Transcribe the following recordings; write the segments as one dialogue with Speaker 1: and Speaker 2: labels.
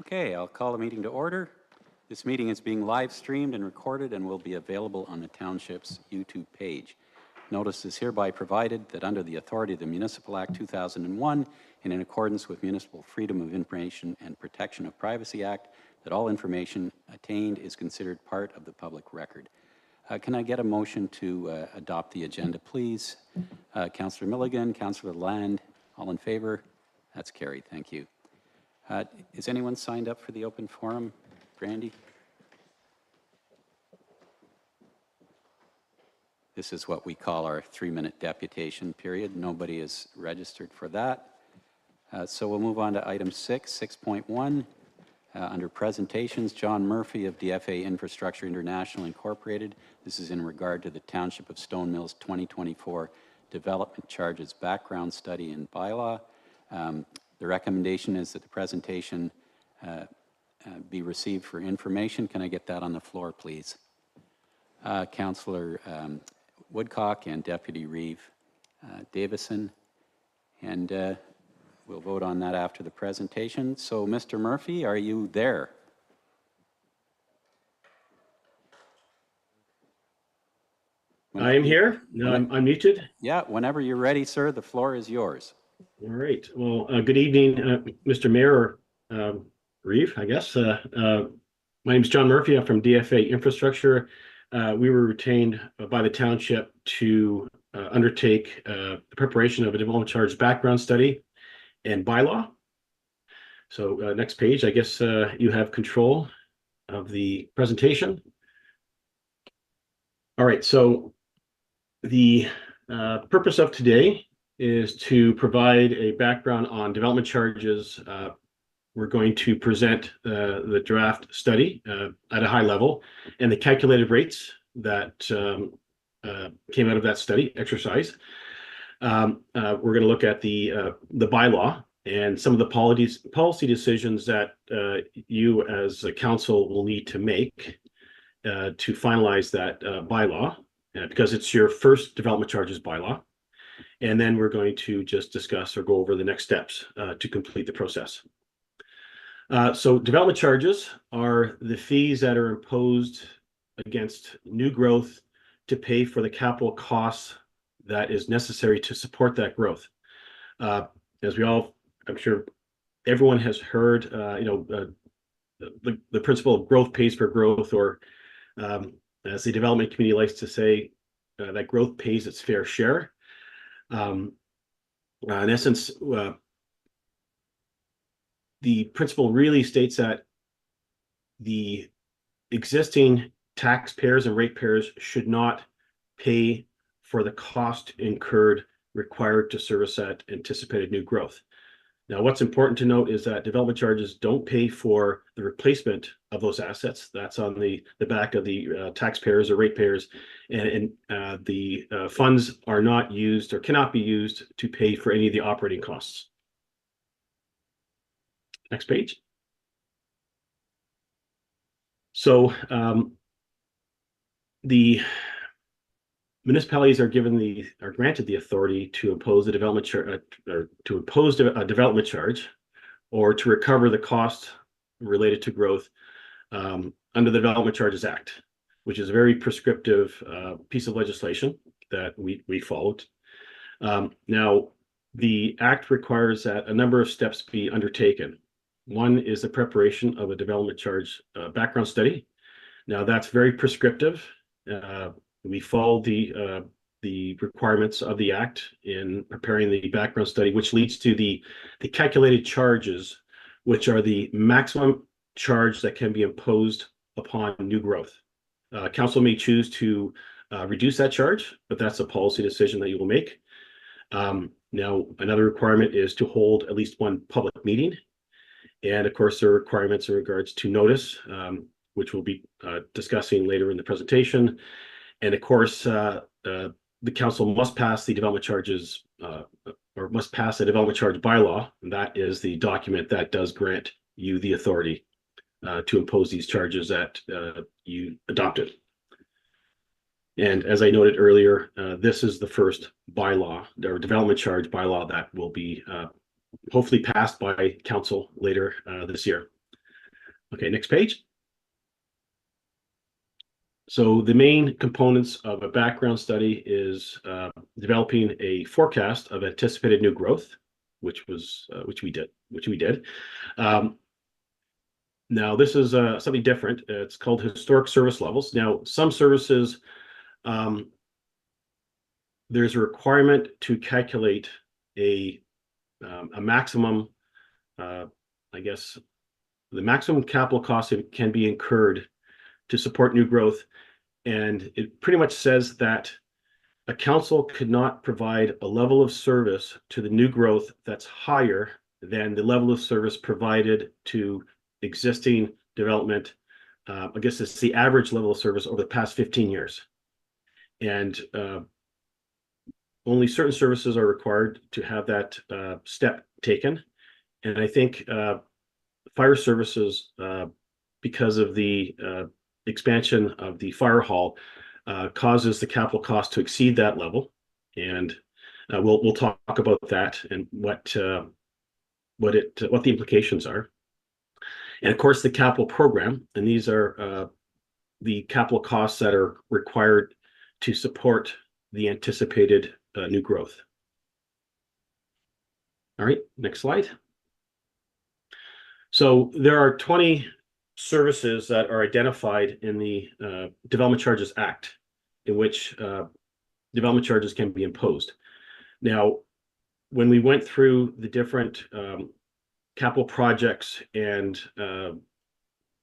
Speaker 1: Okay, I'll call the meeting to order. This meeting is being live streamed and recorded and will be available on the Township's YouTube page. Notice is hereby provided that under the authority of the Municipal Act 2001 and in accordance with Municipal Freedom of Information and Protection of Privacy Act, that all information attained is considered part of the public record. Can I get a motion to adopt the agenda, please? Councillor Milligan, Councillor Land, all in favor? That's carried. Thank you. Is anyone signed up for the open forum? Brandy? This is what we call our 3-minute deputation period. Nobody is registered for that. So we'll move on to item 6.1. Under presentations, John Murphy of DFA Infrastructure International Incorporated. This is in regard to the Township of Stone Mills 2024 Development Charges Background Study and Bylaw. The recommendation is that the presentation be received for information. Can I get that on the floor, please? Councillor Woodcock and Deputy Reeve Davison. And we'll vote on that after the presentation. So, Mr. Murphy, are you there?
Speaker 2: I am here. No, I'm muted.
Speaker 1: Yeah, whenever you're ready, sir, the floor is yours.
Speaker 2: All right. Well, good evening, Mr. Mayor, Reeve, I guess. My name is John Murphy. I'm from DFA Infrastructure. We were retained by the Township to undertake the preparation of a development charge background study and bylaw. So next page, I guess you have control of the presentation. All right. So the purpose of today is to provide a background on development charges. We're going to present the draft study at a high level and the calculated rates that came out of that study exercise. We're going to look at the bylaw and some of the policy decisions that you as a council will need to make to finalize that bylaw, because it's your first development charges bylaw. And then we're going to just discuss or go over the next steps to complete the process. So development charges are the fees that are imposed against new growth to pay for the capital costs that is necessary to support that growth. As we all, I'm sure everyone has heard, the principle of growth pays for growth, or as the development community likes to say, that growth pays its fair share. In essence, the principle really states that the existing taxpayers and ratepayers should not pay for the cost incurred required to service that anticipated new growth. Now, what's important to note is that development charges don't pay for the replacement of those assets. That's on the back of the taxpayers or ratepayers, and the funds are not used or cannot be used to pay for any of the operating costs. Next page. So the municipalities are granted the authority to impose a development charge, or to impose a development charge, or to recover the cost related to growth under the Development Charges Act, which is a very prescriptive piece of legislation that we followed. Now, the Act requires that a number of steps be undertaken. One is the preparation of a development charge background study. Now, that's very prescriptive. We followed the requirements of the Act in preparing the background study, which leads to the calculated charges, which are the maximum charge that can be imposed upon new growth. Council may choose to reduce that charge, but that's a policy decision that you will make. Now, another requirement is to hold at least one public meeting. And of course, there are requirements in regards to notice, which we'll be discussing later in the presentation. And of course, the council must pass the development charges or must pass a development charge bylaw. And that is the document that does grant you the authority to impose these charges that you adopted. And as I noted earlier, this is the first bylaw or development charge bylaw that will be hopefully passed by council later this year. Okay, next page. So the main components of a background study is developing a forecast of anticipated new growth, which we did. Um, Now this is something different. It's called historic service levels. Now some services, um, there's a requirement to calculate a maximum, I guess, the maximum capital cost that can be incurred to support new growth. And it pretty much says that a council could not provide a level of service to the new growth that's higher than the level of service provided to existing development. I guess it's the average level of service over the past 15 years. And only certain services are required to have that step taken. And I think fire services, because of the expansion of the fire hall, causes the capital cost to exceed that level. And we'll talk about that and what the implications are. And of course, the capital program, and these are the capital costs that are required to support the anticipated new growth. All right, next slide. So there are 20 services that are identified in the Development Charges Act, in which development charges can be imposed. Now, when we went through the different capital projects and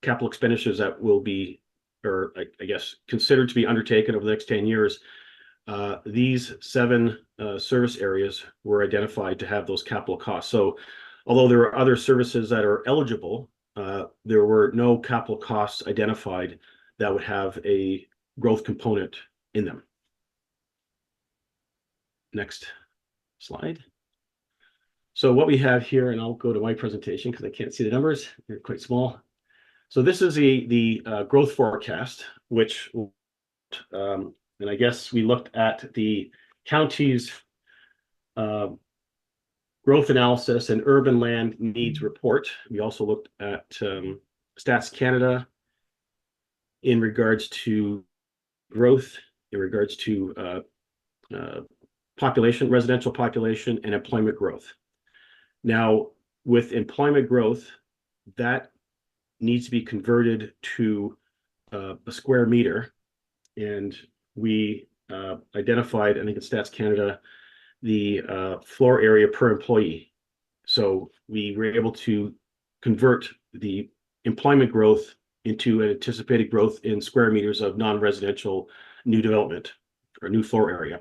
Speaker 2: capital expenditures that will be, or I guess, considered to be undertaken over the next 10 years, these 7 service areas were identified to have those capital costs. So although there are other services that are eligible, there were no capital costs identified that would have a growth component in them. Next slide. So what we have here, and I'll go to my presentation because I can't see the numbers, they're quite small. So this is the growth forecast, which, and I guess we looked at the county's growth analysis and urban land needs report. We also looked at Stats Canada in regards to growth, in regards to population, residential population, and employment growth. Now, with employment growth, that needs to be converted to a square meter. And we identified, I think it's Stats Canada, the floor area per employee. So we were able to convert the employment growth into an anticipated growth in square meters of non-residential new development or new floor area.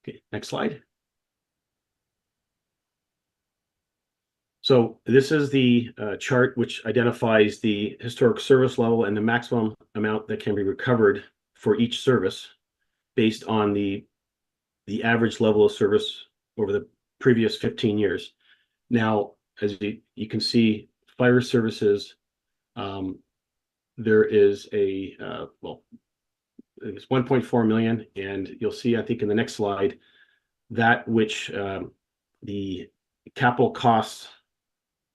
Speaker 2: Okay, next slide. So this is the chart which identifies the historic service level and the maximum amount that can be recovered for each service based on the average level of service over the previous 15 years. Now, as you can see, fire services, there is a, well, it's 1.4 million, and you'll see, I think in the next slide, that which the capital costs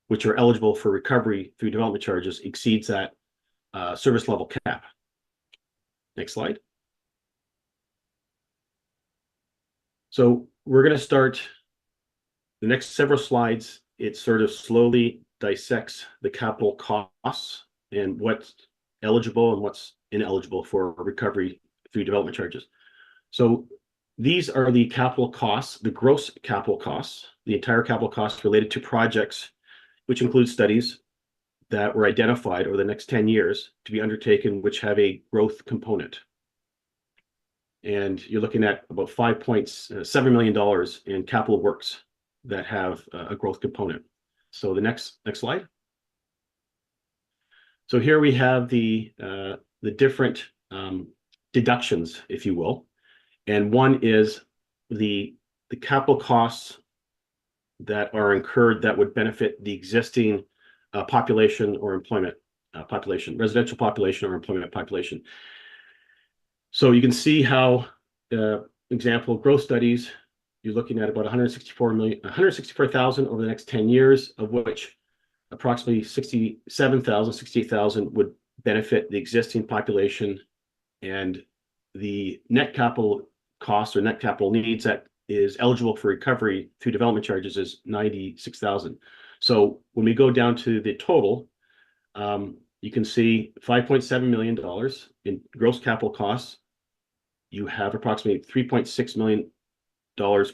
Speaker 2: which are eligible for recovery through development charges exceeds that service level cap. Next slide. So we're going to start the next several slides. It sort of slowly dissects the capital costs and what's eligible and what's ineligible for recovery through development charges. So these are the capital costs, the gross capital costs, the entire capital costs related to projects, which include studies that were identified over the next 10 years to be undertaken, which have a growth component. And you're looking at about $5.7 million in capital works that have a growth component. So the next slide. So here we have the different deductions, if you will. And one is the capital costs that are incurred that would benefit the existing population or employment population, residential population or employment population. So you can see how, example, growth studies, you're looking at about 164,000 over the next 10 years, of which approximately 68,000 would benefit the existing population, and the net capital cost or net capital needs that is eligible for recovery through development charges is 96,000. So when we go down to the total, you can see $5.7 million in gross capital costs. You have approximately $3.6 million,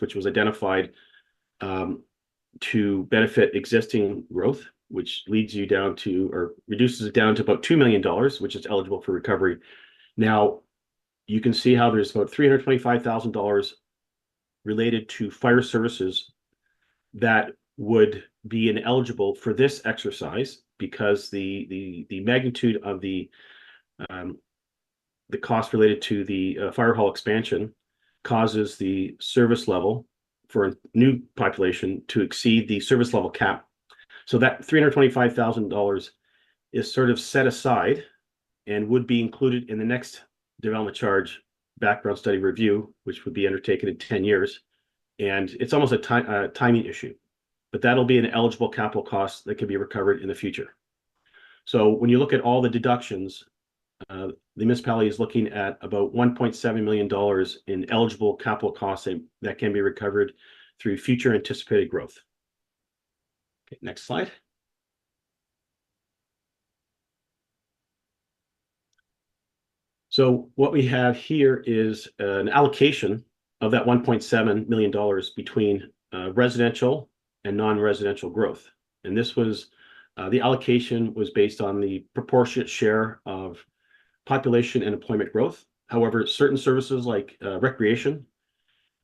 Speaker 2: which was identified to benefit existing growth, which leads you down to, or reduces it down to about $2 million, which is eligible for recovery. Now, you can see how there's about $325,000 related to fire services that would be ineligible for this exercise because the magnitude of the cost related to the fire hall expansion causes the service level for a new population to exceed the service level cap. So that $325,000 is sort of set aside and would be included in the next development charge background study review, which would be undertaken in 10 years. And it's almost a timing issue, but that'll be an eligible capital cost that can be recovered in the future. So when you look at all the deductions, the municipality is looking at about $1.7 million in eligible capital costs that can be recovered through future anticipated growth. Okay, next slide. So what we have here is an allocation of that $1.7 million between residential and non-residential growth. And this was, the allocation was based on the proportionate share of population and employment growth. However, certain services like recreation,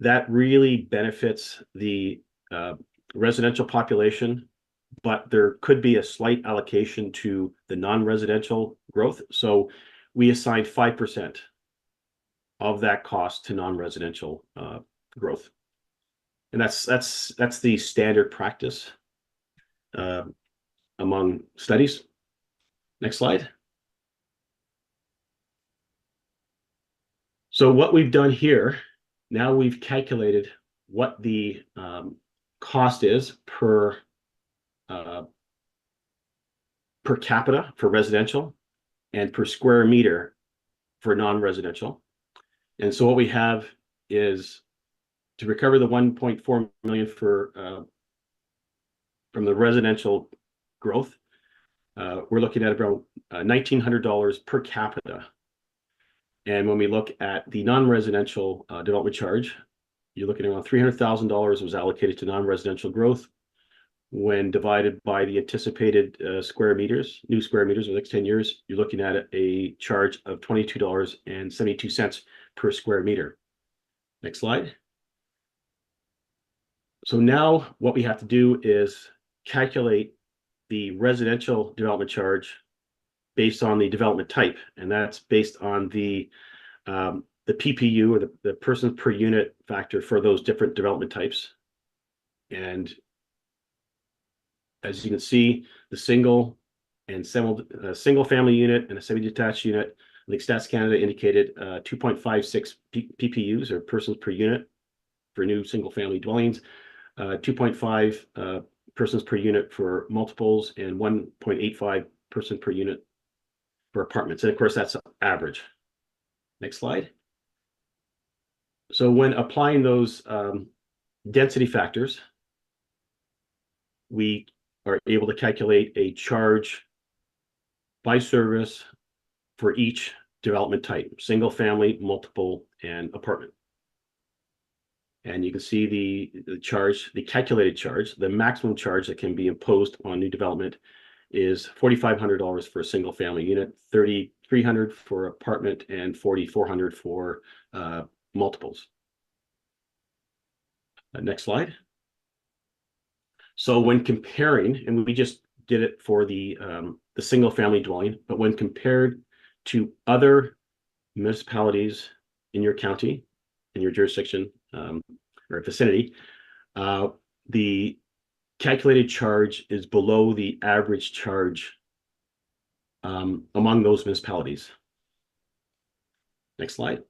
Speaker 2: that really benefits the residential population, but there could be a slight allocation to the non-residential growth. So we assigned 5% of that cost to non-residential growth. And that's the standard practice among studies. Next slide. So what we've done here, now we've calculated what the cost is per capita for residential and per square meter for non-residential. And so what we have is to recover the 1.4 million for from the residential growth, we're looking at about $1,900 per capita. And when we look at the non-residential development charge, you're looking at around $300,000 was allocated to non-residential growth. When divided by the anticipated square meters, new square meters over the next 10 years, you're looking at a charge of $22.72 per square meter. Next slide. So now what we have to do is calculate the residential development charge based on the development type, and that's based on the PPU, or the persons per unit factor for those different development types. And as you can see, the single family unit and a semi-detached unit, I think Stats Canada indicated 2.56 PPUs, or persons per unit, for new single family dwellings, 2.5 persons per unit for multiples, and 1.85 person per unit for apartments. And of course, that's average. Next slide. So when applying those density factors, we are able to calculate a charge by service for each development type: single family, multiple, and apartment. And you can see the charge, the calculated charge, the maximum charge that can be imposed on new development is $4,500 for a single family unit, $3,300 for apartment, and $4,400 for multiples. Next slide. So when comparing, and we just did it for the single family dwelling, but when compared to other municipalities in your county, in your jurisdiction, or vicinity, the calculated charge is below the average charge among those municipalities. Next slide.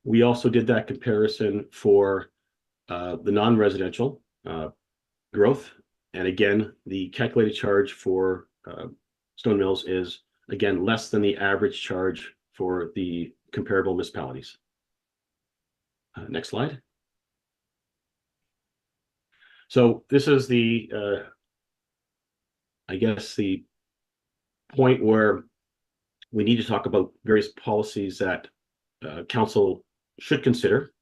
Speaker 2: We also did that comparison for the non-residential growth, And again, the calculated charge for stone mills is, again, less than the average charge for the comparable municipalities. Next slide. So this is the, I guess, the point where we need to talk about various policies that council should consider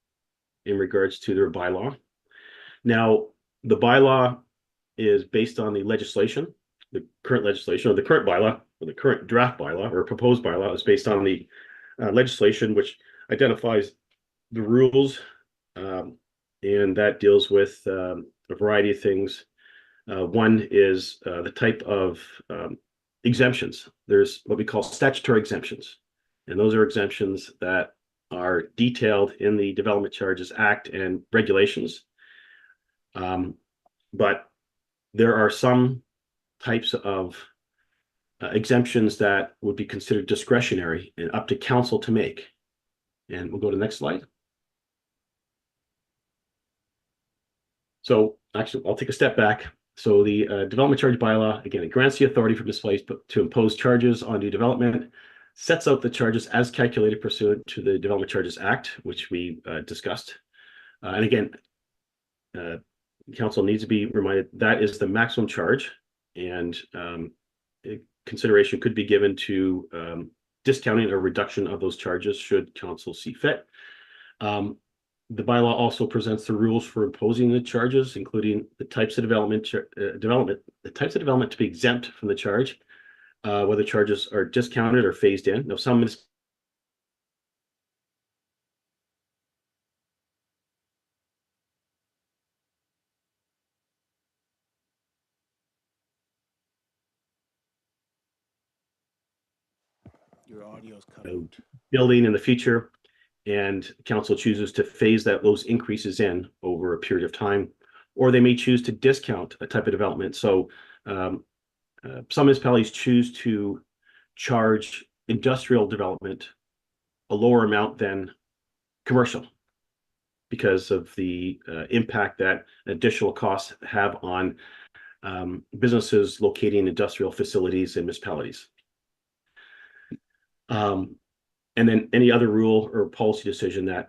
Speaker 2: in regards to their bylaw. Now, the bylaw is based on the legislation, the current legislation, or the current bylaw, or the current draft bylaw, or proposed bylaw is based on the legislation, which identifies the rules, and that deals with a variety of things. One is the type of exemptions. There's what we call statutory exemptions, and those are exemptions that are detailed in the Development Charges Act and regulations. But there are some types of exemptions that would be considered discretionary and up to council to make. And we'll go to the next slide. So actually, I'll take a step back. So the development charge bylaw, again, it grants the authority for municipalities to impose charges on new development, sets out the charges as calculated pursuant to the Development Charges Act, which we discussed. And again, council needs to be reminded that is the maximum charge, and consideration could be given to discounting or reduction of those charges should council see fit. The bylaw also presents the rules for imposing the charges, including the types of development to be exempt from the charge, whether charges are discounted or phased in. Now, some
Speaker 3: Your audio's cut out.
Speaker 2: building in the future, and council chooses to phase those increases in over a period of time, or they may choose to discount a type of development. So some municipalities choose to charge industrial development a lower amount than commercial because of the impact that additional costs have on businesses locating industrial facilities in municipalities. And then any other rule or policy decision that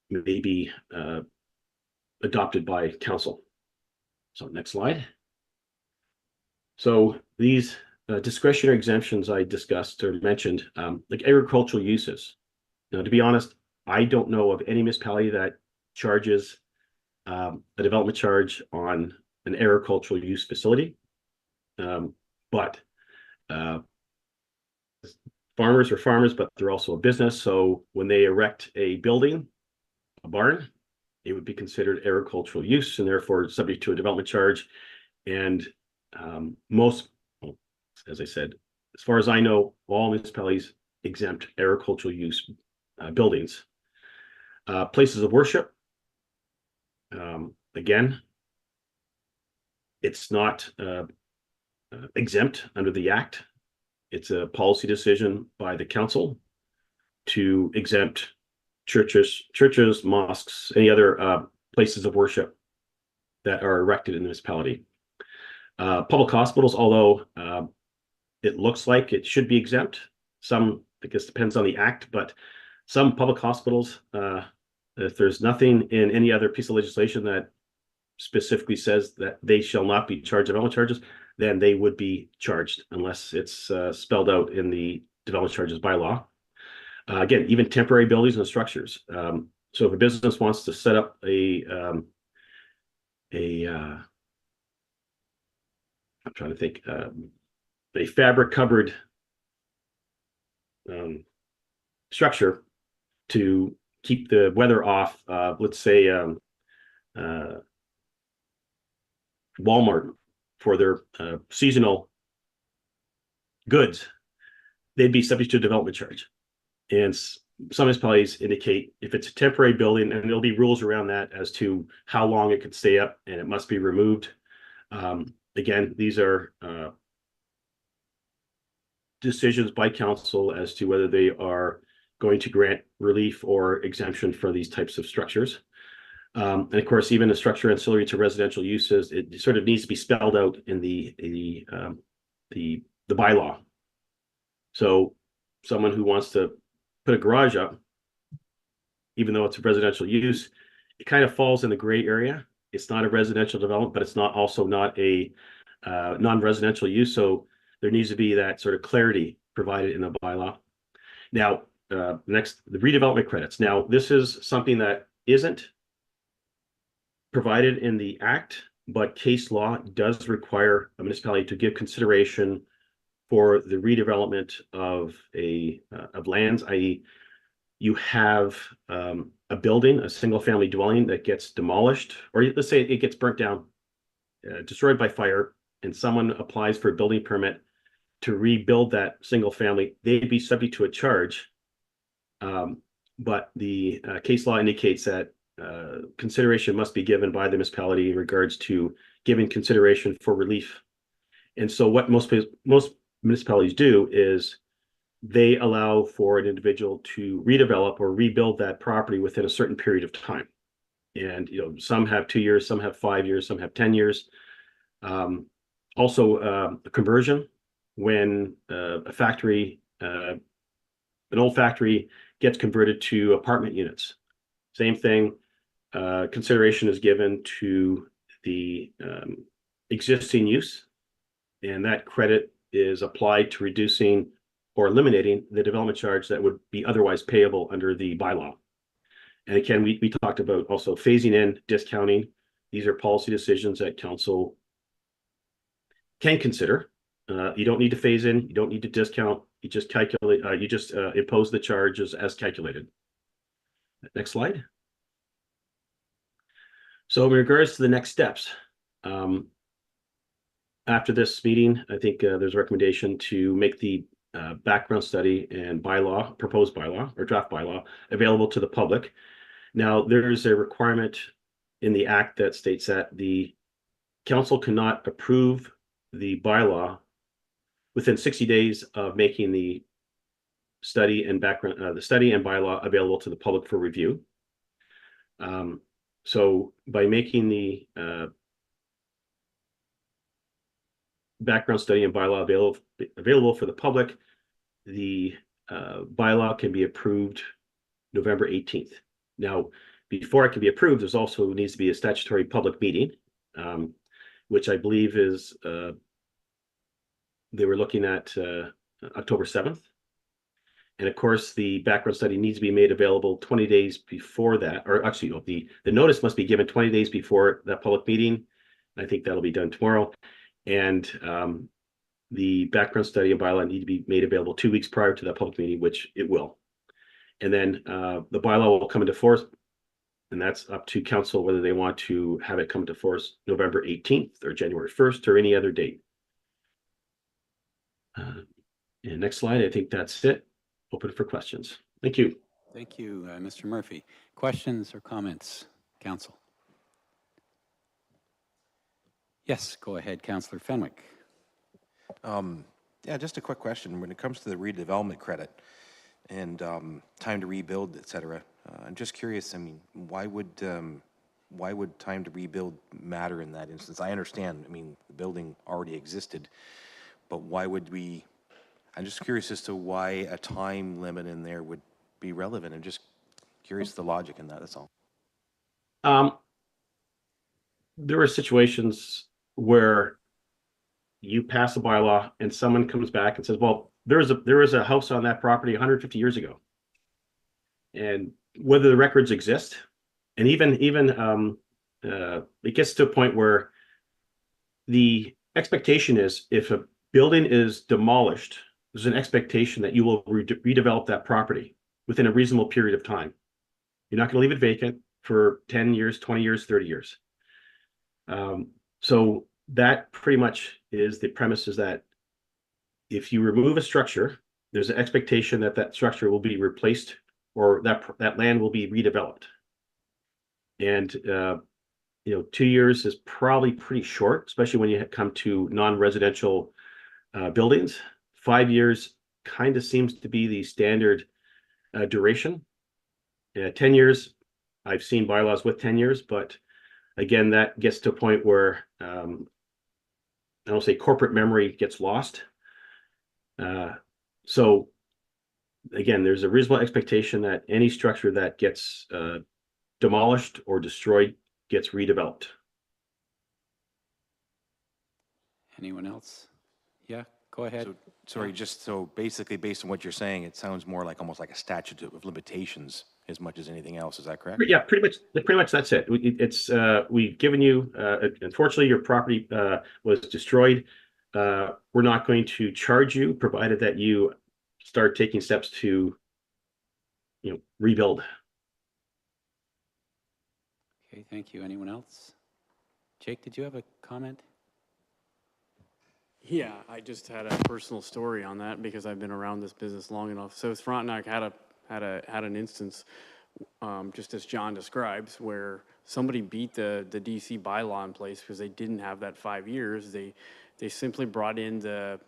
Speaker 2: may be adopted by council. So next slide. So these discretionary exemptions I discussed or mentioned, like agricultural uses. Now, to be honest, I don't know of any municipality that charges a development charge on an agricultural use facility. But farmers are farmers, but they're also a business. So when they erect a building, a barn, it would be considered agricultural use and therefore subject to a development charge. And most, as I said, as far as I know, all municipalities exempt agricultural use buildings. Places of worship, again, it's not exempt under the Act. It's a policy decision by the council to exempt churches, mosques, any other places of worship that are erected in the municipality. Public hospitals, although it looks like it should be exempt, some, I guess, depends on the Act, but some public hospitals, if there's nothing in any other piece of legislation that specifically says that they shall not be charged development charges, then they would be charged unless it's spelled out in the development charges bylaw. Again, even temporary buildings and structures. So if a business wants to set up I'm trying to think, a fabric covered structure to keep the weather off, let's say Walmart for their seasonal goods, they'd be subject to a development charge. And some municipalities indicate if it's a temporary building, and there'll be rules around that as to how long it could stay up and it must be removed. Again, these are decisions by council as to whether they are going to grant relief or exemption for these types of structures. And of course, even a structure ancillary to residential uses, it sort of needs to be spelled out in the bylaw. So someone who wants to put a garage up, even though it's a residential use, it kind of falls in the gray area. It's not a residential development, but it's also not a non-residential use. So there needs to be that sort of clarity provided in the bylaw. Now, next, the redevelopment credits. Now, this is something that isn't provided in the act, but case law does require a municipality to give consideration for the redevelopment of of lands, i.e., you have a building, a single-family dwelling that gets demolished, or let's say it gets burnt down, destroyed by fire, and someone applies for a building permit to rebuild that single family, they'd be subject to a charge. But the case law indicates that consideration must be given by the municipality in regards to giving consideration for relief. And so what most municipalities do is they allow for an individual to redevelop or rebuild that property within a certain period of time. And some have 2 years, some have 5 years, some have 10 years. Also, conversion, when a factory, an old factory gets converted to apartment units. Same thing, consideration is given to the existing use, and that credit is applied to reducing or eliminating the development charge that would be otherwise payable under the bylaw. And again, we talked about also phasing in, discounting. These are policy decisions that council can consider. You don't need to phase in, you don't need to discount, you just calculate, impose the charges as calculated. Next slide. So in regards to the next steps, after this meeting, I think there's a recommendation to make the background study and proposed bylaw or draft bylaw available to the public. Now, there's a requirement in the act that states that the council cannot approve the bylaw within 60 days of making the study and bylaw available to the public for review. So by making the background study and bylaw available for the public, the bylaw can be approved November 18th. Now, before it can be approved, there's also needs to be a statutory public meeting, which I believe is they were looking at October 7th. And of course, the background study needs to be made available 20 days before that, or actually, the notice must be given 20 days before that public meeting. I think that'll be done tomorrow. And the background study and bylaw need to be made available 2 weeks prior to that public meeting, which it will. And then the bylaw will come into force, and that's up to council whether they want to have it come into force November 18th or January 1st or any other date. And next slide, I think that's it. Open for questions. Thank you.
Speaker 1: Thank you, Mr. Murphy. Questions or comments, council? Yes, go ahead, Councillor Fenwick.
Speaker 3: Yeah, just a quick question. When it comes to the redevelopment credit and time to rebuild, et cetera, I'm just curious, I mean, why would time to rebuild matter in that instance? I understand, I mean, the building already existed, but why would we, I'm just curious as to why a time limit in there would be relevant. I'm just curious the logic in that, that's all.
Speaker 2: There are situations where you pass a bylaw and someone comes back and says, well, there was a house on that property 150 years ago. And whether the records exist, and even it gets to a point where the expectation is if a building is demolished, there's an expectation that you will redevelop that property within a reasonable period of time. You're not going to leave it vacant for 10 years, 20 years, 30 years. So that pretty much is the premise, is that if you remove a structure, there's an expectation that that structure will be replaced or that land will be redeveloped. And 2 years is probably pretty short, especially when you come to non-residential buildings. 5 years kind of seems to be the standard duration. 10 years I've seen bylaws with 10 years, but again, that gets to a point where I don't say corporate memory gets lost. So again, there's a reasonable expectation that any structure that gets demolished or destroyed gets redeveloped.
Speaker 1: Anyone else? Yeah, go ahead.
Speaker 3: So, sorry, just so basically based on what you're saying, it sounds more like almost like a statute of limitations as much as anything else. Is that correct?
Speaker 2: Yeah, pretty much that's it. We've given you, unfortunately, your property was destroyed. We're not going to charge you, provided that you start taking steps to, rebuild.
Speaker 1: Okay, thank you. Anyone else? Jake, did you have a comment?
Speaker 4: Yeah, I just had a personal story on that because I've been around this business long enough. South Frontenac had an instance, just as John describes, where somebody beat the DC bylaw in place because they didn't have that 5 years. They simply brought in the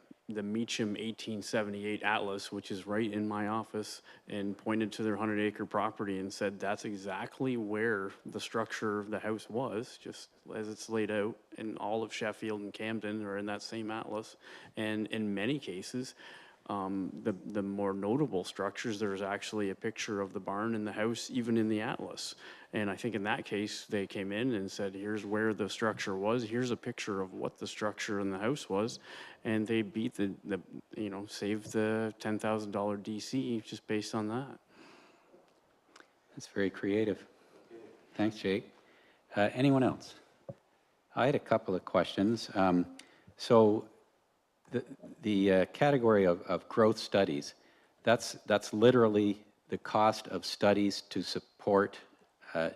Speaker 4: Meacham 1878 Atlas, which is right in my office, and pointed to their 100-acre property and said that's exactly where the structure of the house was, just as it's laid out. And all of Sheffield and Camden are in that same atlas. And in many cases, the more notable structures, there's actually a picture of the barn and the house, even in the atlas. And I think in that case, they came in and said, here's where the structure was. Here's a picture of what the structure in the house was. And they beat saved the $10,000 DC just based on that.
Speaker 1: That's very creative. Thanks, Jake. Anyone else? I had a couple of questions. So the category of growth studies, that's literally the cost of studies to support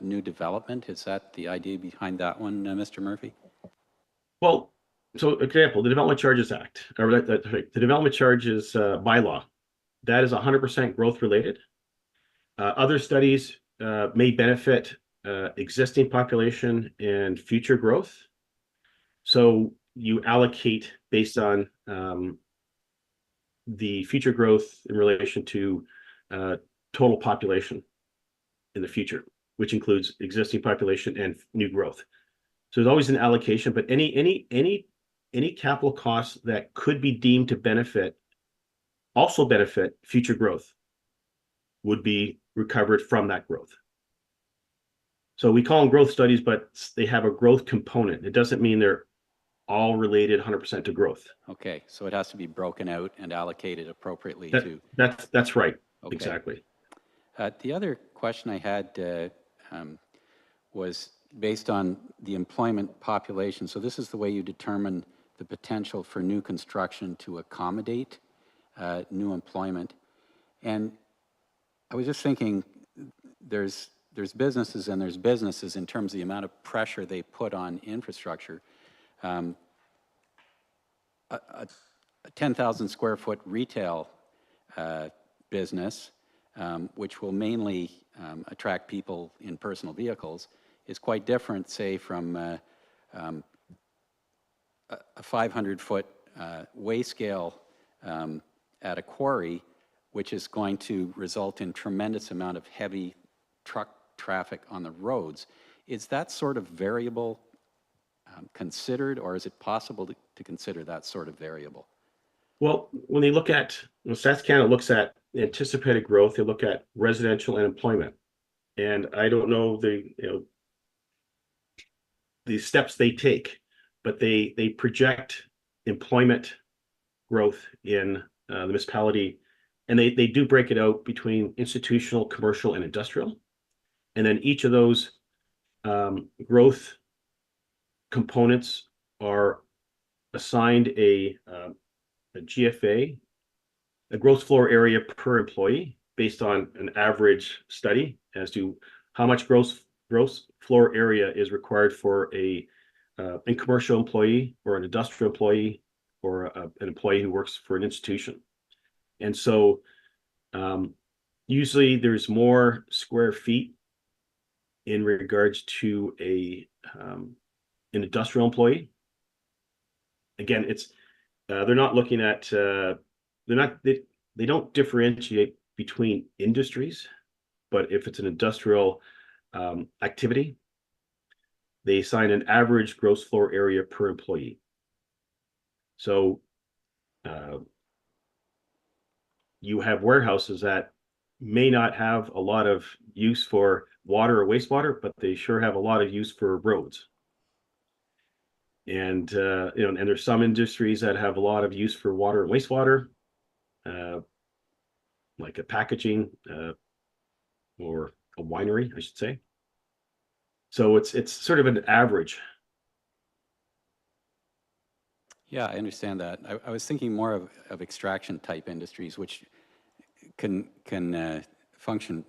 Speaker 1: new development. Is that the idea behind that one, Mr. Murphy?
Speaker 2: Well, so example, the Development Charges Act, or the Development Charges bylaw, that is 100% growth related. Other studies may benefit existing population and future growth. So you allocate based on the future growth in relation to total population in the future, which includes existing population and new growth. So there's always an allocation, but any capital costs that could be deemed to also benefit future growth would be recovered from that growth. So we call them growth studies, but they have a growth component. It doesn't mean they're all related 100% to growth.
Speaker 1: Okay, so it has to be broken out and allocated appropriately
Speaker 2: That's right.
Speaker 1: Okay.
Speaker 2: Exactly.
Speaker 1: The other question I had was based on the employment population. So this is the way you determine the potential for new construction to accommodate new employment. And I was just thinking, there's businesses and there's businesses in terms of the amount of pressure they put on infrastructure. A 10,000 square foot retail business, which will mainly attract people in personal vehicles, is quite different, say, from a 500-foot weigh scale at a quarry, which is going to result in tremendous amount of heavy truck traffic on the roads. Is that sort of variable considered, or is it possible to consider that sort of variable?
Speaker 2: Well, when Stats Canada looks at anticipated growth, they look at residential and employment. And I don't know the steps they take, but they project employment growth in the municipality, and they do break it out between institutional, commercial, and industrial. And then each of those growth components are assigned a GFA, a gross floor area per employee, based on an average study as to how much gross floor area is required for an commercial employee or an industrial employee or an employee who works for an institution. And so usually there's more square feet in regards to an industrial employee. Again, it's they're not looking at they don't differentiate between industries, but if it's an industrial activity. They assign an average gross floor area per employee. So you have warehouses that may not have a lot of use for water or wastewater, but they sure have a lot of use for roads. And and there's some industries that have a lot of use for water and wastewater, like a packaging or a winery, I should say. So it's sort of an average.
Speaker 1: Yeah, I understand that. I was thinking more of extraction type industries, which can function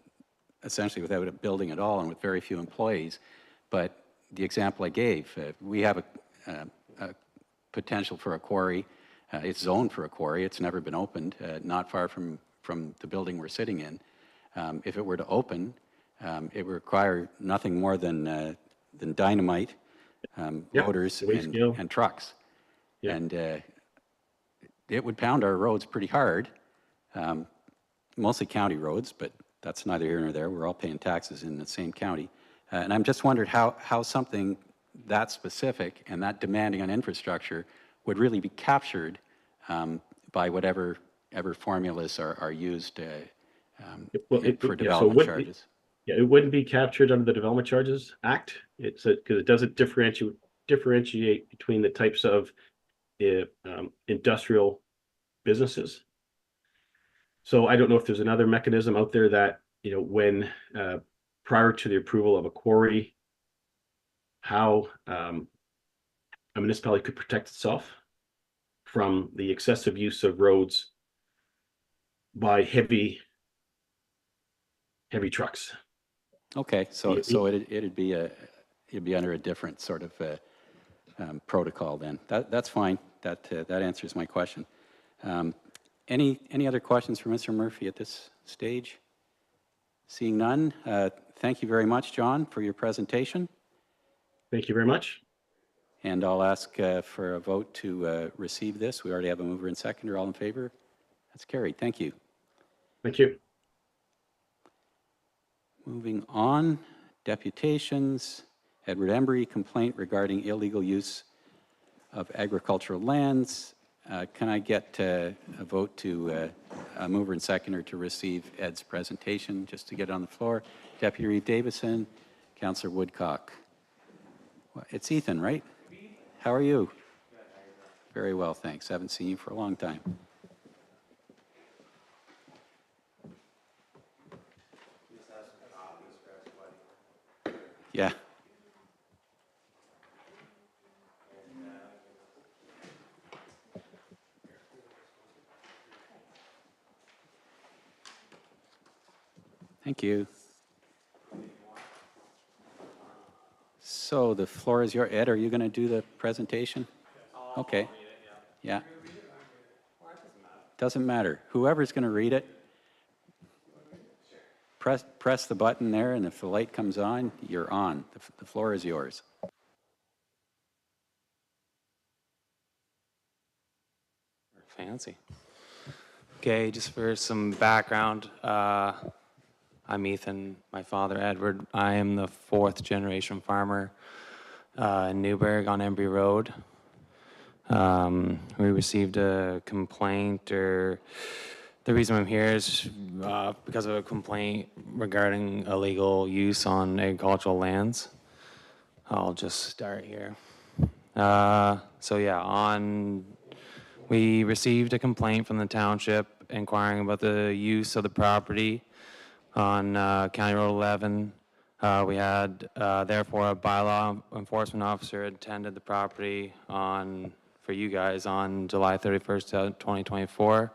Speaker 1: essentially without a building at all and with very few employees. But the example I gave, we have a potential for a quarry. It's zoned for a quarry. It's never been opened, not far from the building we're sitting in. If it were to open, it would require nothing more than dynamite, loaders, and trucks.
Speaker 2: Yeah.
Speaker 1: And it would pound our roads pretty hard, mostly county roads, but that's neither here nor there. We're all paying taxes in the same county. And I'm just wondered how something that specific and that demanding on infrastructure would really be captured by whatever formulas are used for development charges.
Speaker 2: It wouldn't be captured under the Development Charges Act. It's because it doesn't differentiate between the types of industrial businesses. So I don't know if there's another mechanism out there that, when prior to the approval of a quarry, how a municipality could protect itself from the excessive use of roads by heavy trucks.
Speaker 1: Okay, so it'd be under a different sort of protocol then. That's fine. That answers my question. Any other questions for Mr. Murphy at this stage? Seeing none, thank you very much, John, for your presentation.
Speaker 2: Thank you very much.
Speaker 1: And I'll ask for a vote to receive this. We already have a mover and seconder. All in favor? That's carried. Thank you.
Speaker 2: Thank you.
Speaker 1: Moving on, deputations. Edward Embry, complaint regarding illegal use of agricultural lands. Can I get a vote to a mover and seconder to receive Ed's presentation, just to get it on the floor? Deputy Reeve Davison, Councillor Woodcock. It's Ethan, right? How are you? Very well, thanks. Haven't seen you for a long time. Yeah. Thank you. So the floor is yours. Ed, are you going to do the presentation? Okay. Yeah. Doesn't matter. Whoever's going to read it, press the button there, and if the light comes on, you're on. The floor is yours.
Speaker 5: Fancy. Okay, just for some background, I'm Ethan, my father Edward. I am the 4th generation farmer in Newburgh on Embry Road. We received a complaint, or the reason I'm here is because of a complaint regarding illegal use on agricultural lands. I'll just start here. So yeah, we received a complaint from the township inquiring about the use of the property on County Road 11. We had, therefore, a bylaw enforcement officer attended the property for you guys on July 31st, 2024,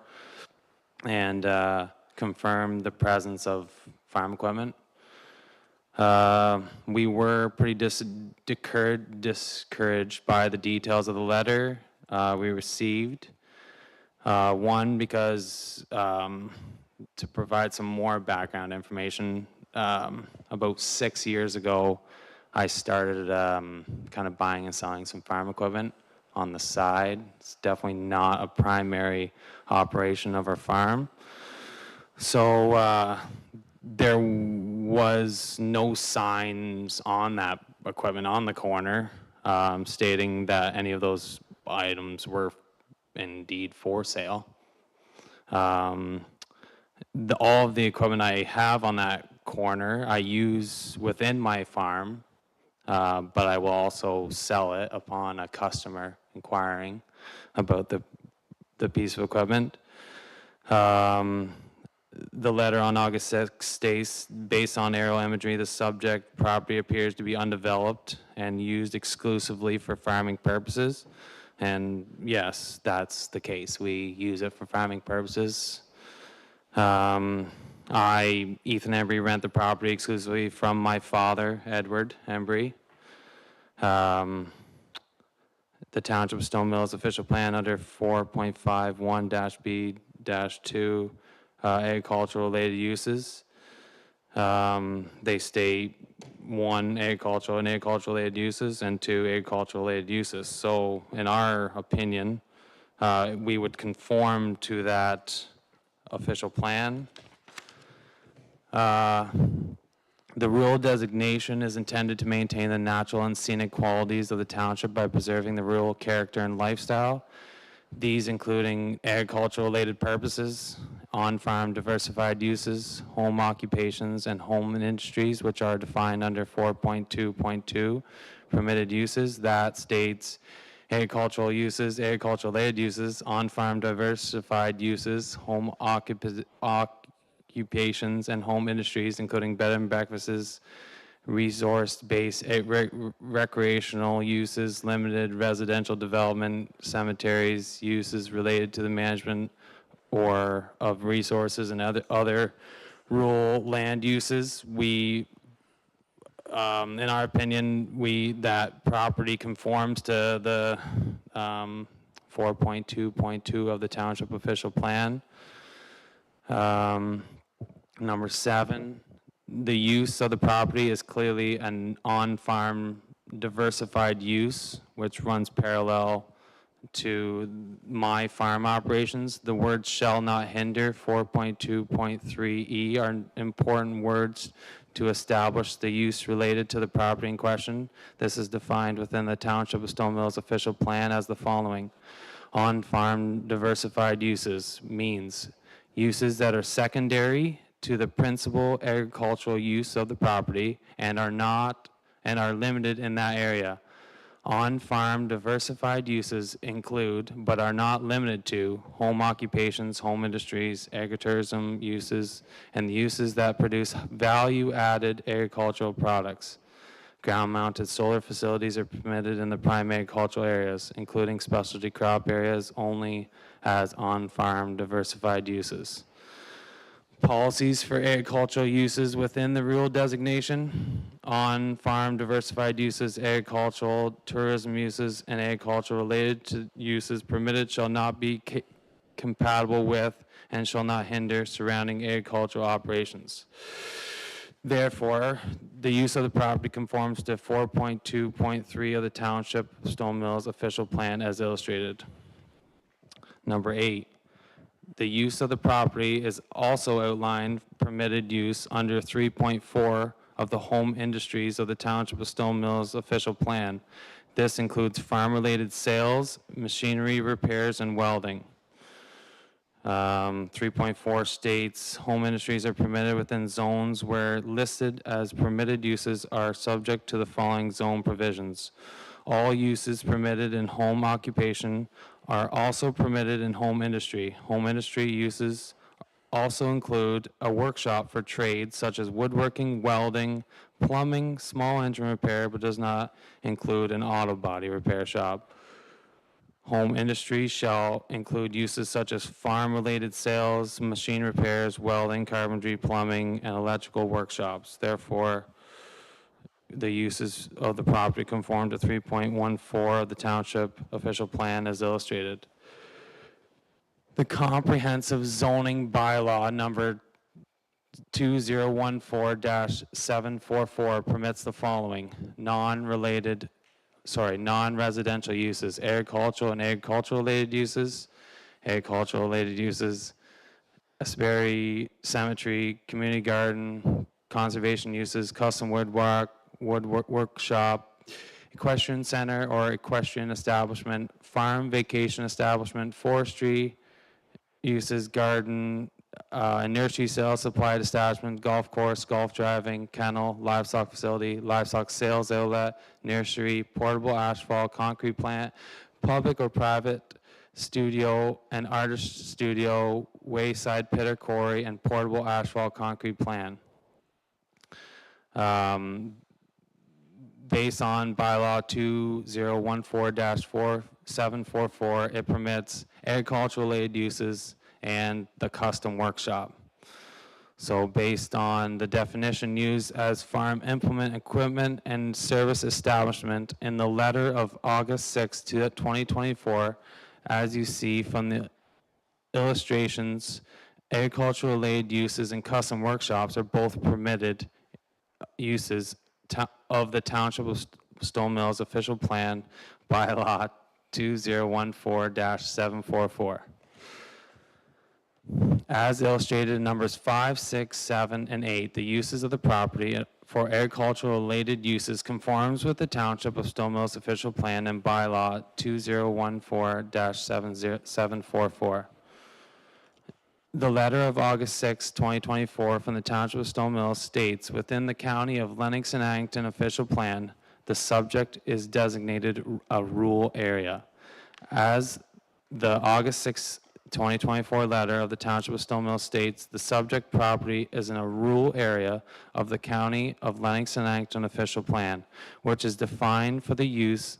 Speaker 5: and confirmed the presence of farm equipment. We were pretty discouraged by the details of the letter we received. One, because to provide some more background information, about 6 years ago, I started kind of buying and selling some farm equipment on the side. It's definitely not a primary operation of our farm. So there was no signs on that equipment on the corner stating that any of those items were indeed for sale. All of the equipment I have on that corner I use within my farm, but I will also sell it upon a customer inquiring about the piece of equipment. The letter on August 6th states, based on aerial imagery, the subject property appears to be undeveloped and used exclusively for farming purposes. And yes, that's the case. We use it for farming purposes. Ethan Embry, rent the property exclusively from my father, Edward Embry. The Township of Stone Mills official plan under 4.51-B-2 agricultural related uses. They state 1, agricultural and agricultural related uses, and 2, agricultural related uses. So in our opinion, we would conform to that official plan. The rural designation is intended to maintain the natural and scenic qualities of the township by preserving the rural character and lifestyle. These including agricultural-related purposes, on-farm diversified uses, home occupations, and home industries, which are defined under 4.2.2 permitted uses. That states agricultural uses, agricultural-related uses, on-farm diversified uses, home occupations, and home industries, including bed and breakfasts, resource-based recreational uses, limited residential development, cemeteries, uses related to the management or of resources, and other rural land uses. We, in our opinion, that property conforms to the 4.2.2 of the township official plan. Number 7, the use of the property is clearly an on-farm diversified use, which runs parallel to my farm operations. The words shall not hinder, 4.2.3E, are important words to establish the use related to the property in question. This is defined within the Township of Stone Mills official plan as the following. On-farm diversified uses means uses that are secondary to the principal agricultural use of the property and are limited in that area. On-farm diversified uses include, but are not limited to, home occupations, home industries, agritourism uses, and the uses that produce value-added agricultural products. Ground-mounted solar facilities are permitted in the prime agricultural areas, including specialty crop areas, only as on-farm diversified uses. Policies for agricultural uses within the rural designation, on-farm diversified uses, agricultural, tourism uses, and agricultural related to uses permitted shall not be compatible with and shall not hinder surrounding agricultural operations. Therefore, the use of the property conforms to 4.2.3 of the Township of Stone Mills official plan as illustrated. Number 8. The use of the property is also outlined permitted use under 3.4 of the home industries of the Township of Stone Mills official plan. This includes farm-related sales, machinery repairs, and welding. 3.4 states home industries are permitted within zones where listed as permitted uses are subject to the following zone provisions. All uses permitted in home occupation are also permitted in home industry. Home industry uses also include a workshop for trades such as woodworking, welding, plumbing, small engine repair, but does not include an auto body repair shop. Home industry shall include uses such as farm-related sales, machine repairs, welding, carpentry, plumbing, and electrical workshops. Therefore, the uses of the property conform to 3.14 of the township official plan as illustrated. The comprehensive zoning bylaw number 2014-744 permits the following: non-residential uses, agricultural and agricultural related uses, Asbury Cemetery, community garden, conservation uses, custom woodwork workshop, equestrian center or equestrian establishment, farm vacation establishment, forestry uses, garden, and nursery sales supplied establishment, golf course, golf driving, kennel, livestock facility, livestock sales outlet, nursery, portable asphalt, concrete plant, public or private studio and artist studio, wayside pit or quarry, and portable asphalt concrete plant. Based on bylaw 2014-4744, it permits agricultural-related uses and the custom workshop. So based on the definition used as farm implement equipment and service establishment in the letter of August 6, 2024, as you see from the illustrations, agricultural-related uses and custom workshops are both permitted uses of the Township of Stone Mills official plan bylaw 2014-744. As illustrated in numbers 5, 6, 7, and 8, the uses of the property for agricultural related uses conforms with the Township of Stone Mills official plan and bylaw 2014-744. The letter of August 6, 2024 from the Township of Stone Mills states, within the County of Lennox and Addington official plan, the subject is designated a rural area. As the August 6, 2024 letter of the Township of Stone Mills states, the subject property is in a rural area of the County of Lennox and Addington official plan, which is defined for the use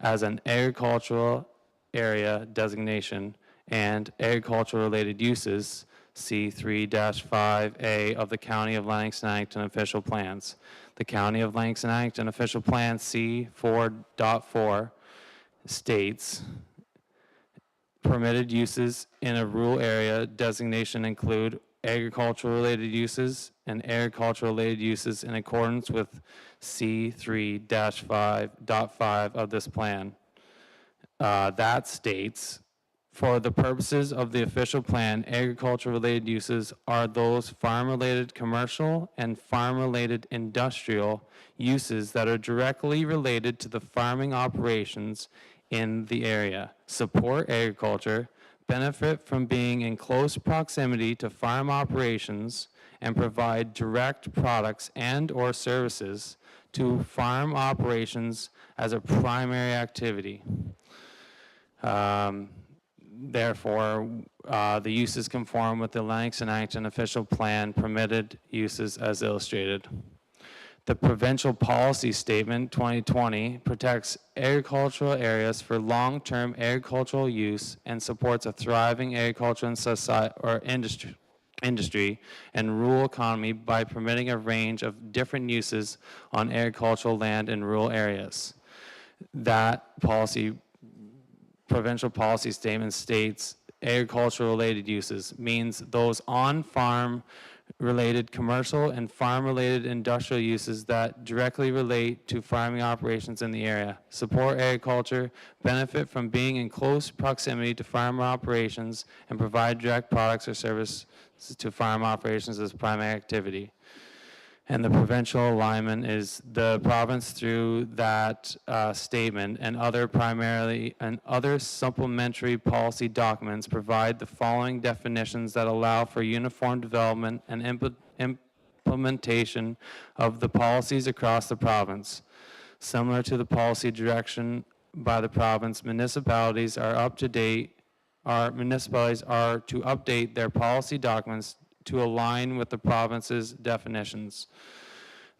Speaker 5: as an agricultural area designation and agricultural-related uses, C3-5A of the County of Lennox and Addington official plans. The County of Lennox and Addington official plan C4.4 states, permitted uses in a rural area designation include agricultural-related uses and agricultural-related uses in accordance with C3-5.5 of this plan. That states, for the purposes of the official plan, agriculture-related uses are those farm-related commercial and farm-related industrial uses that are directly related to the farming operations in the area, support agriculture, benefit from being in close proximity to farm operations, and provide direct products and/or services to farm operations as a primary activity. Therefore, the uses conform with the Lennox and Addington official plan permitted uses as illustrated. The provincial policy statement 2020 protects agricultural areas for long-term agricultural use and supports a thriving agriculture and society or industry and rural economy by permitting a range of different uses on agricultural land in rural areas. That provincial policy statement states agricultural related uses means those on-farm related commercial and farm-related industrial uses that directly relate to farming operations in the area, support agriculture, benefit from being in close proximity to farm operations, and provide direct products or services to farm operations as primary activity. And the provincial alignment is the province through that statement and other supplementary policy documents provide the following definitions that allow for uniform development and implementation of the policies across the province. Similar to the policy direction by the province, municipalities are to update their policy documents to align with the province's definitions.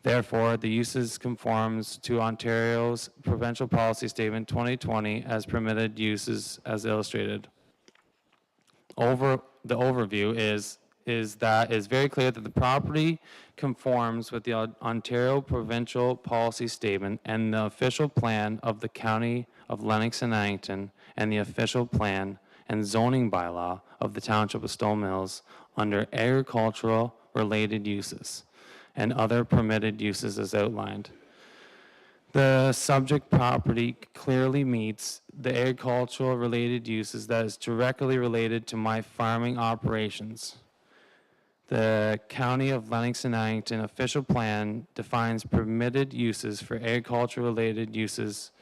Speaker 5: Therefore, the uses conforms to Ontario's provincial policy statement 2020 as permitted uses as illustrated. The overview is that it's very clear that the property conforms with the Ontario provincial policy statement and the official plan of the County of Lennox and Addington and the official plan and zoning bylaw of the Township of Stone Mills under agricultural related uses and other permitted uses as outlined. The subject property clearly meets the agricultural related uses that is directly related to my farming operations. The County of Lennox-and-Ironton official plan defines permitted uses for agriculture-related uses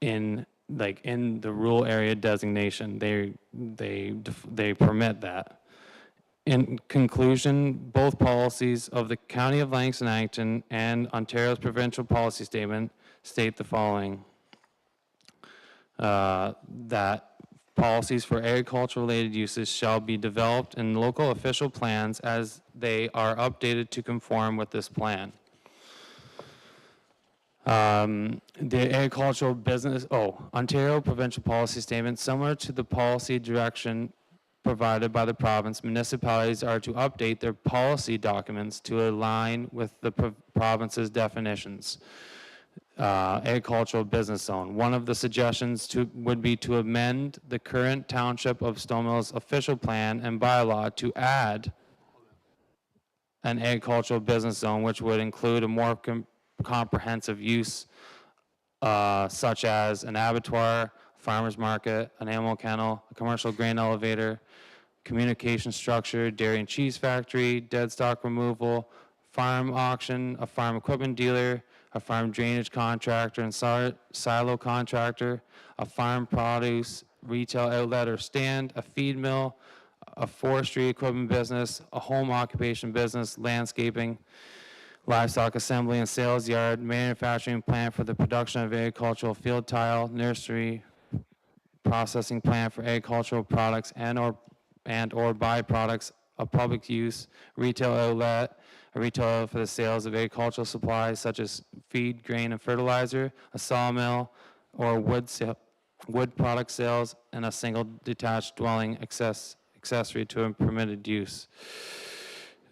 Speaker 5: in the rural area designation. They permit that. In conclusion, both policies of the County of Lennox-and-Ironton and Ontario's provincial policy statement state the following. That policies for agriculture-related uses shall be developed in local official plans as they are updated to conform with this plan. The agricultural business, Ontario provincial policy statement, similar to the policy direction provided by the province, municipalities are to update their policy documents to align with the province's definitions. Agricultural business zone. One of the suggestions would be to amend the current Township of Stone Mills official plan and bylaw to add an agricultural business zone, which would include a more comprehensive use, such as an abattoir, farmer's market, an animal kennel, a commercial grain elevator, communication structure, dairy and cheese factory, dead stock removal, farm auction, a farm equipment dealer, a farm drainage contractor and silo contractor, a farm produce retail outlet or stand, a feed mill, a forestry equipment business, a home occupation business, landscaping, livestock assembly and sales yard, manufacturing plant for the production of agricultural field tile, nursery, processing plant for agricultural products and or byproducts of public use, retail outlet, a retail outlet for the sales of agricultural supplies such as feed, grain, and fertilizer, a sawmill, or wood product sales, and a single detached dwelling accessory to a permitted use.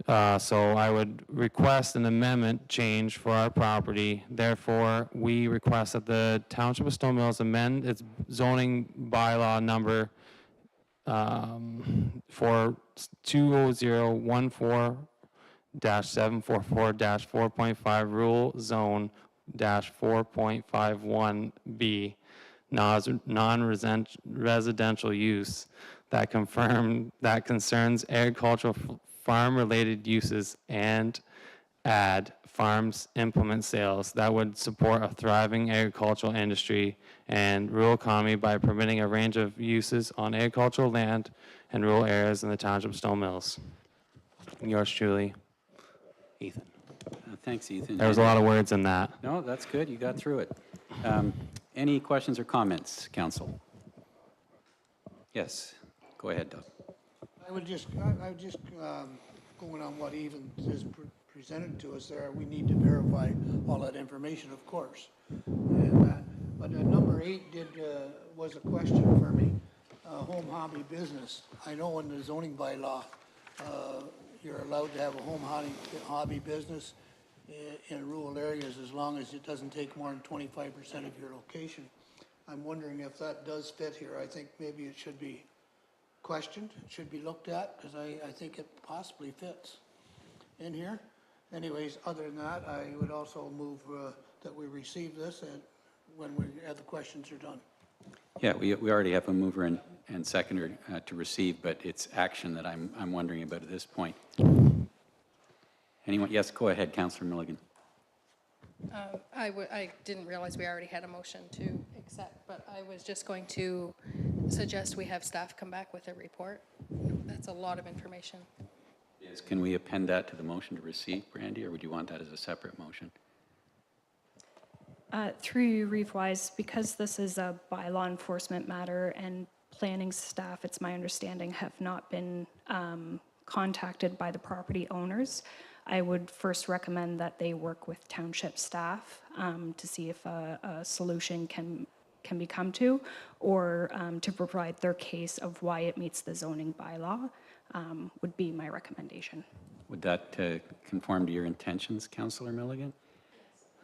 Speaker 5: So I would request an amendment change for our property. Therefore, we request that the Township of Stone Mills amend its zoning bylaw number for 20014-744-4.5 Rule Zone -4.51B, non-residential use that concerns agricultural farm-related uses and add farms implement sales that would support a thriving agricultural industry and rural economy by permitting a range of uses on agricultural land and rural areas in the Township of Stone Mills. Yours truly, Ethan.
Speaker 1: Thanks, Ethan.
Speaker 5: There was a lot of words in that.
Speaker 1: No, that's good. You got through it. Any questions or comments, council? Yes, go ahead, Doug.
Speaker 6: I would just going on what Ethan has presented to us there, we need to verify all that information, of course. But number 8 was a question for me. Home hobby business. I know in the zoning bylaw, you're allowed to have a home hobby business in rural areas as long as it doesn't take more than 25% of your location. I'm wondering if that does fit here. I think maybe it should be questioned, it should be looked at, because I think it possibly fits in here. Anyways, other than that, I would also move that we receive this and when the questions are done.
Speaker 1: Yeah, we already have a mover and seconder to receive, but it's action that I'm wondering about at this point. Anyone? Yes, go ahead, Councillor Milligan.
Speaker 7: I didn't realize we already had a motion to accept, but I was just going to suggest we have staff come back with a report. That's a lot of information.
Speaker 1: Yes, can we append that to the motion to receive, Brandy, or would you want that as a separate motion?
Speaker 8: Through you, Reeve-wise, because this is a bylaw enforcement matter and planning staff, it's my understanding, have not been contacted by the property owners. I would first recommend that they work with township staff to see if a solution can be come to, or to provide their case of why it meets the zoning bylaw would be my recommendation.
Speaker 1: Would that conform to your intentions, Councillor Milligan?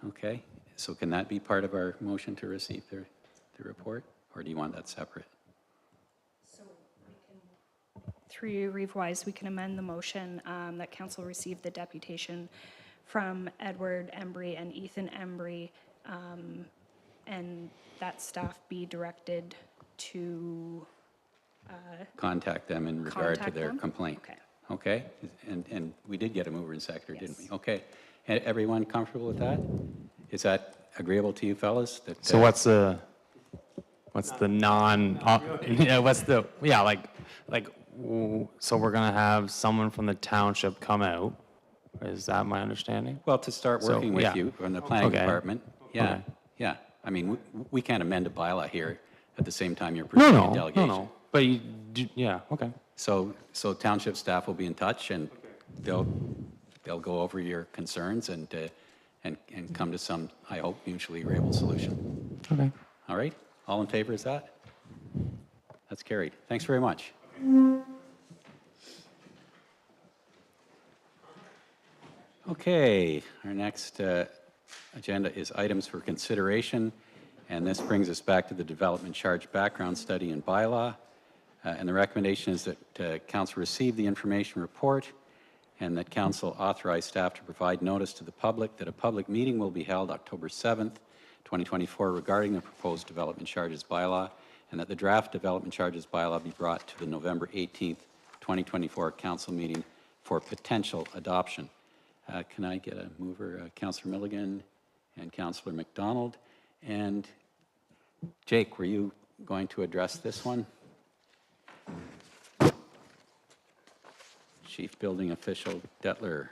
Speaker 1: Okay, so can that be part of our motion to receive the report, or do you want that separate?
Speaker 8: Through you, Reeve-wise, we can amend the motion that council receive the deputation from Edward Embry and Ethan Embry, and that staff be directed to
Speaker 1: Contact them in regard to their complaint.
Speaker 8: Okay.
Speaker 1: Okay, and we did get a mover and seconder, didn't we? Okay, everyone comfortable with that? Is that agreeable to you fellas? That,
Speaker 5: So what's the non, yeah, so we're gonna have someone from the township come out? Is that my understanding?
Speaker 1: Well, to start
Speaker 5: So,
Speaker 1: working with
Speaker 5: yeah.
Speaker 1: you from the planning
Speaker 5: Okay.
Speaker 1: department, yeah,
Speaker 5: Okay.
Speaker 1: yeah. I mean, we can't amend a bylaw here at the same time you're
Speaker 5: No,
Speaker 1: pursuing a
Speaker 5: no, no,
Speaker 1: delegation.
Speaker 5: no, but you, yeah, okay.
Speaker 1: So township staff will be in touch, and they'll go over your concerns and come to some, I hope, mutually agreeable solution.
Speaker 5: Okay.
Speaker 1: All right? All in favor is that? That's carried. Thanks very much. Okay, our next agenda is items for consideration, and this brings us back to the development charge background study and bylaw. And the recommendation is that council receive the information report and that council authorize staff to provide notice to the public that a public meeting will be held October 7th, 2024 regarding the proposed development charges bylaw, and that the draft development charges bylaw be brought to the November 18th, 2024 council meeting for potential adoption. Can I get a mover, Councillor Milligan and Councillor McDonald? And Jake, were you going to address this one? Chief Building Official Detler.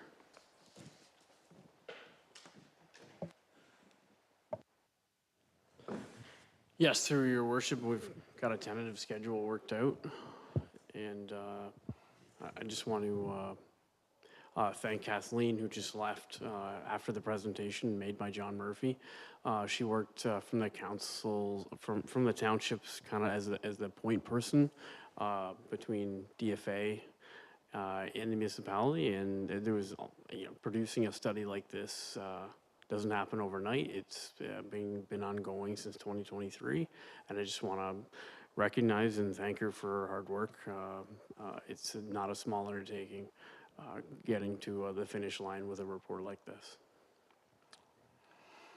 Speaker 4: Yes, through your worship, we've got a tentative schedule worked out. And I just want to thank Kathleen, who just left after the presentation made by John Murphy. She worked from the council, from the townships, kind of as the point person between DFA and the municipality. And there was, producing a study like this doesn't happen overnight. It's been ongoing since 2023, and I just want to recognize and thank her for her hard work. It's not a small undertaking. Getting to the finish line with a report like this.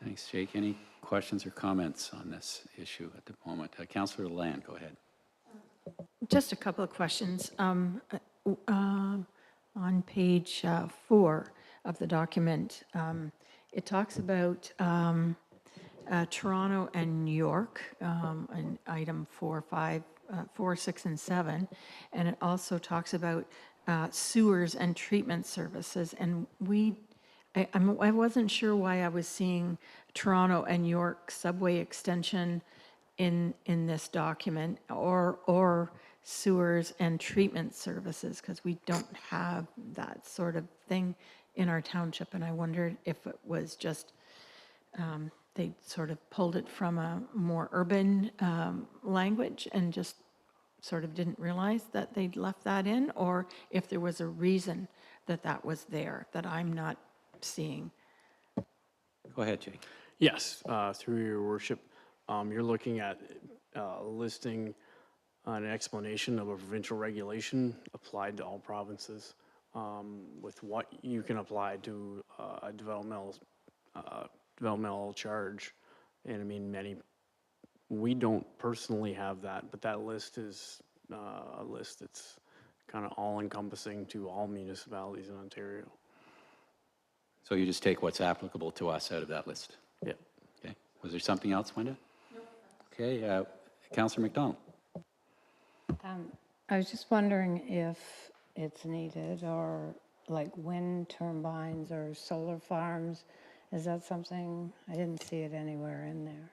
Speaker 1: Thanks, Jake. Any questions or comments on this issue at the moment? Councillor Land, go ahead.
Speaker 9: Just a couple of questions. On page 4 of the document, it talks about Toronto and York, in item 4, 5, 4, 6, and 7, and it also talks about sewers and treatment services. And I wasn't sure why I was seeing Toronto and York subway extension in this document, or sewers and treatment services, because we don't have that sort of thing in our township. And I wondered if it was just they sort of pulled it from a more urban language and just sort of didn't realize that they'd left that in, or if there was a reason that that was there that I'm not seeing.
Speaker 1: Go ahead, Jake.
Speaker 4: Yes, through your worship, you're looking at listing an explanation of a provincial regulation applied to all provinces with what you can apply to a developmental charge. And I mean, we don't personally have that, but that list is a list that's kind of all-encompassing to all municipalities in Ontario.
Speaker 1: So you just take what's applicable to us out of that list?
Speaker 4: Yep.
Speaker 1: Okay. Was there something else, Wenda? No. Okay. Councillor McDonald.
Speaker 10: I was just wondering if it's needed, or like wind turbines or solar farms. Is that something? I didn't see it anywhere in there.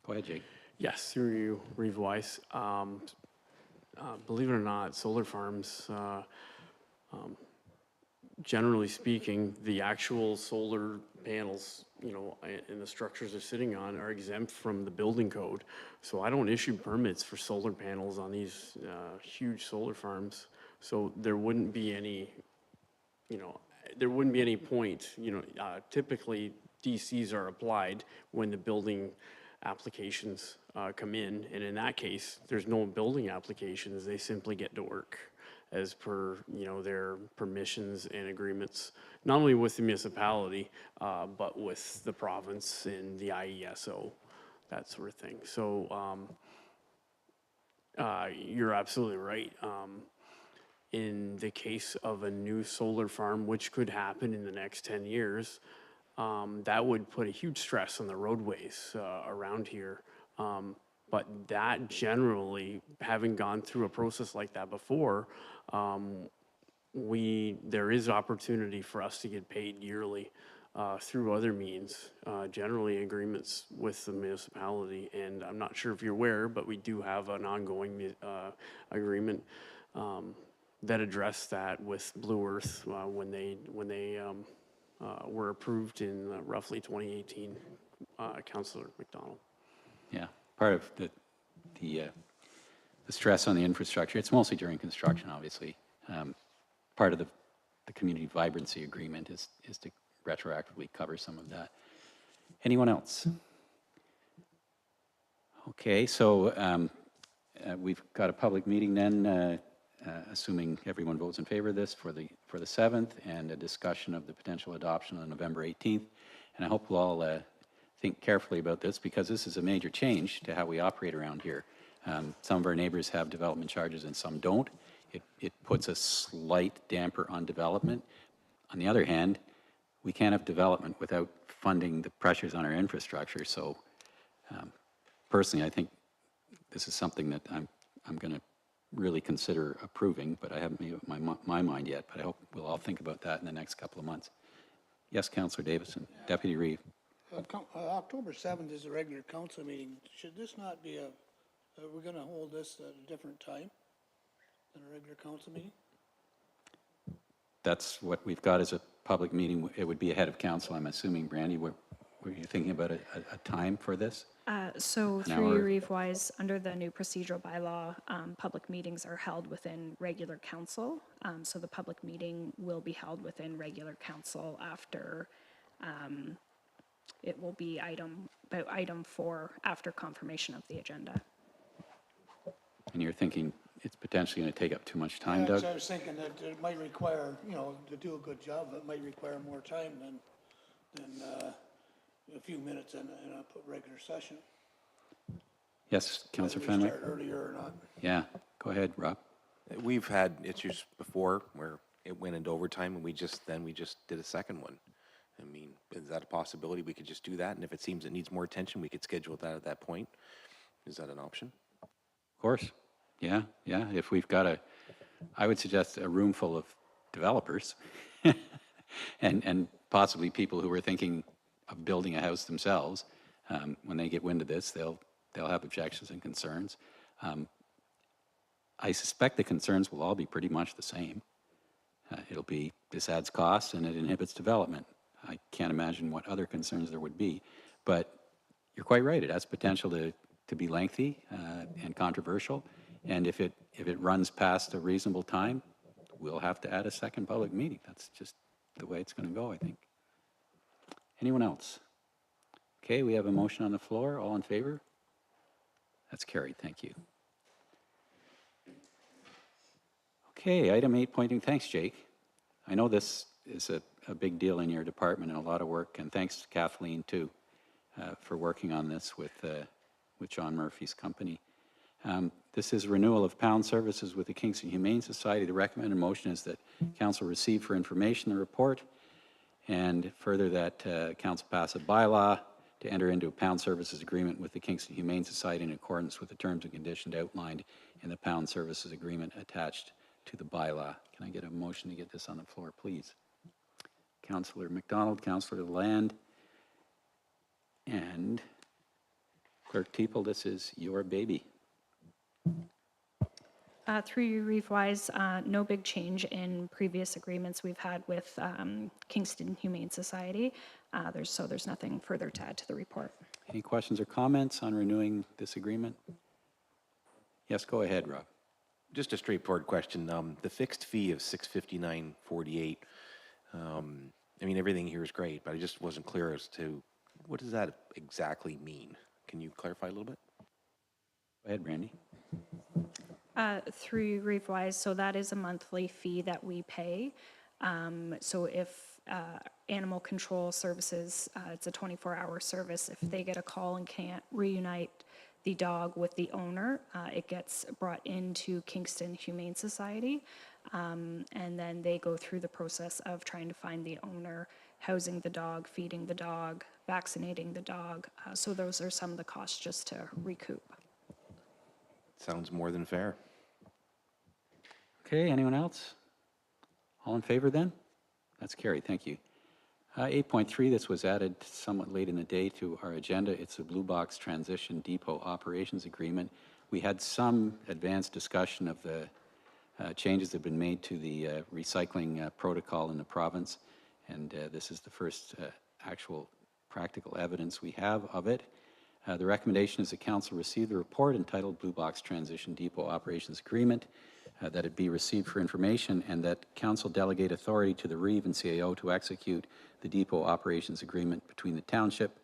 Speaker 1: Go ahead, Jake.
Speaker 4: Yes, through you, Reeve Weiss. Believe it or not, solar farms, generally speaking, the actual solar panels, and the structures they're sitting on are exempt from the building code. So I don't issue permits for solar panels on these huge solar farms. So there wouldn't be any, point. Typically DCs are applied when the building applications come in, and in that case, there's no building applications. They simply get to work as per their permissions and agreements, not only with the municipality, but with the province and the IESO, that sort of thing. So You're absolutely right. In the case of a new solar farm, which could happen in the next 10 years, that would put a huge stress on the roadways around here. But that generally, having gone through a process like that before, there is opportunity for us to get paid yearly through other means, generally agreements with the municipality. And I'm not sure if you're aware, but we do have an ongoing agreement that addressed that with Blue Earth when they were approved in roughly 2018, Councillor McDonald.
Speaker 1: Yeah, part of the stress on the infrastructure, it's mostly during construction, obviously. Part of the community vibrancy agreement is to retroactively cover some of that. Anyone else? Okay, so we've got a public meeting then, assuming everyone votes in favor of this for the 7th, and a discussion of the potential adoption on November 18th. And I hope we'll all think carefully about this, because this is a major change to how we operate around here. Some of our neighbors have development charges and some don't. It puts a slight damper on development. On the other hand, we can't have development without funding the pressures on our infrastructure. So personally, I think this is something that I'm going to really consider approving, but I haven't made up my mind yet. But I hope we'll all think about that in the next couple of months. Yes, Councillor Davison. Deputy Reeve.
Speaker 6: October 7th is a regular council meeting. Should this not be we're going to hold this at a different time than a regular council meeting?
Speaker 1: That's what we've got as a public meeting. It would be ahead of council, I'm assuming. Brandy, were you thinking about a time for this?
Speaker 8: So through you, Reeve-wise, under the new procedural bylaw, public meetings are held within regular council. So the public meeting will be held within regular council after it will be item 4 after confirmation of the agenda.
Speaker 6: And you're thinking it's potentially going to take up too much time, Doug? I was thinking that it might require, to do a good job, it might require more time than a few minutes in a regular session. Yes, Councillor Fenwick? Start earlier or not. Yeah, go ahead, Rob.
Speaker 3: We've had issues before where it went into overtime and we just did a second one. I mean, is that a possibility? We could just do that, and if it seems it needs more attention, we could schedule that at that point. Is that an option?
Speaker 6: Of course. Yeah. If we've got I would suggest a room full of developers and possibly people who are thinking of building a house themselves. When they get wind of this, they'll have objections and concerns. I suspect the concerns will all be pretty much the same. It'll be, this adds costs and it inhibits development. I can't imagine what other concerns there would be, but you're quite right. It has potential to be lengthy and controversial. And if it runs past a reasonable time, we'll have to add a second public meeting. That's just the way it's going to go, I think. Anyone else? Okay, we have a motion on the floor. All in favor? That's carried. Thank you. Okay, item 8. Thanks, Jake. I know this is a big deal in your department and a lot of work, and thanks to Kathleen too for working on this with John Murphy's company. This is renewal of pound services with the Kingston Humane Society. The recommended motion is that Council receive for information the report, and further that Council pass a bylaw to enter into a pound services agreement with the Kingston Humane Society in accordance with the terms and conditions outlined in the pound services agreement attached to the bylaw. Can I get a motion to get this on the floor, please? Councillor McDonald, Councillor Land, and Clerk Teeple, this is your baby.
Speaker 8: Through you, Reeve-wise, no big change in previous agreements we've had with Kingston Humane Society. There's nothing further to add to the report.
Speaker 1: Any questions or comments on renewing this agreement? Yes, go ahead, Rob.
Speaker 3: Just a straightforward question. The fixed fee of $659.48. I mean, everything here is great, but I just wasn't clear as to what does that exactly mean. Can you clarify a little bit?
Speaker 1: Go ahead, Brandy.
Speaker 8: Through Reeve-wise, so that is a monthly fee that we pay. So if animal control services, it's a 24-hour service. If they get a call and can't reunite the dog with the owner. It gets brought into Kingston Humane Society, and then they go through the process of trying to find the owner, housing the dog, feeding the dog, vaccinating the dog. So those are some of the costs just to recoup.
Speaker 3: Sounds more than fair.
Speaker 1: Okay, anyone else? All in favor then? That's carried, thank you. 8.3, this was added somewhat late in the day to our agenda. It's a Blue Box Transition Depot Operations Agreement. We had some advanced discussion of the changes that have been made to the recycling protocol in the province, and this is the first actual practical evidence we have of it. The recommendation is that Council receive the report entitled Blue Box Transition Depot Operations Agreement, that it be received for information, and that Council delegate authority to the REEV and CAO to execute the Depot Operations Agreement between the Township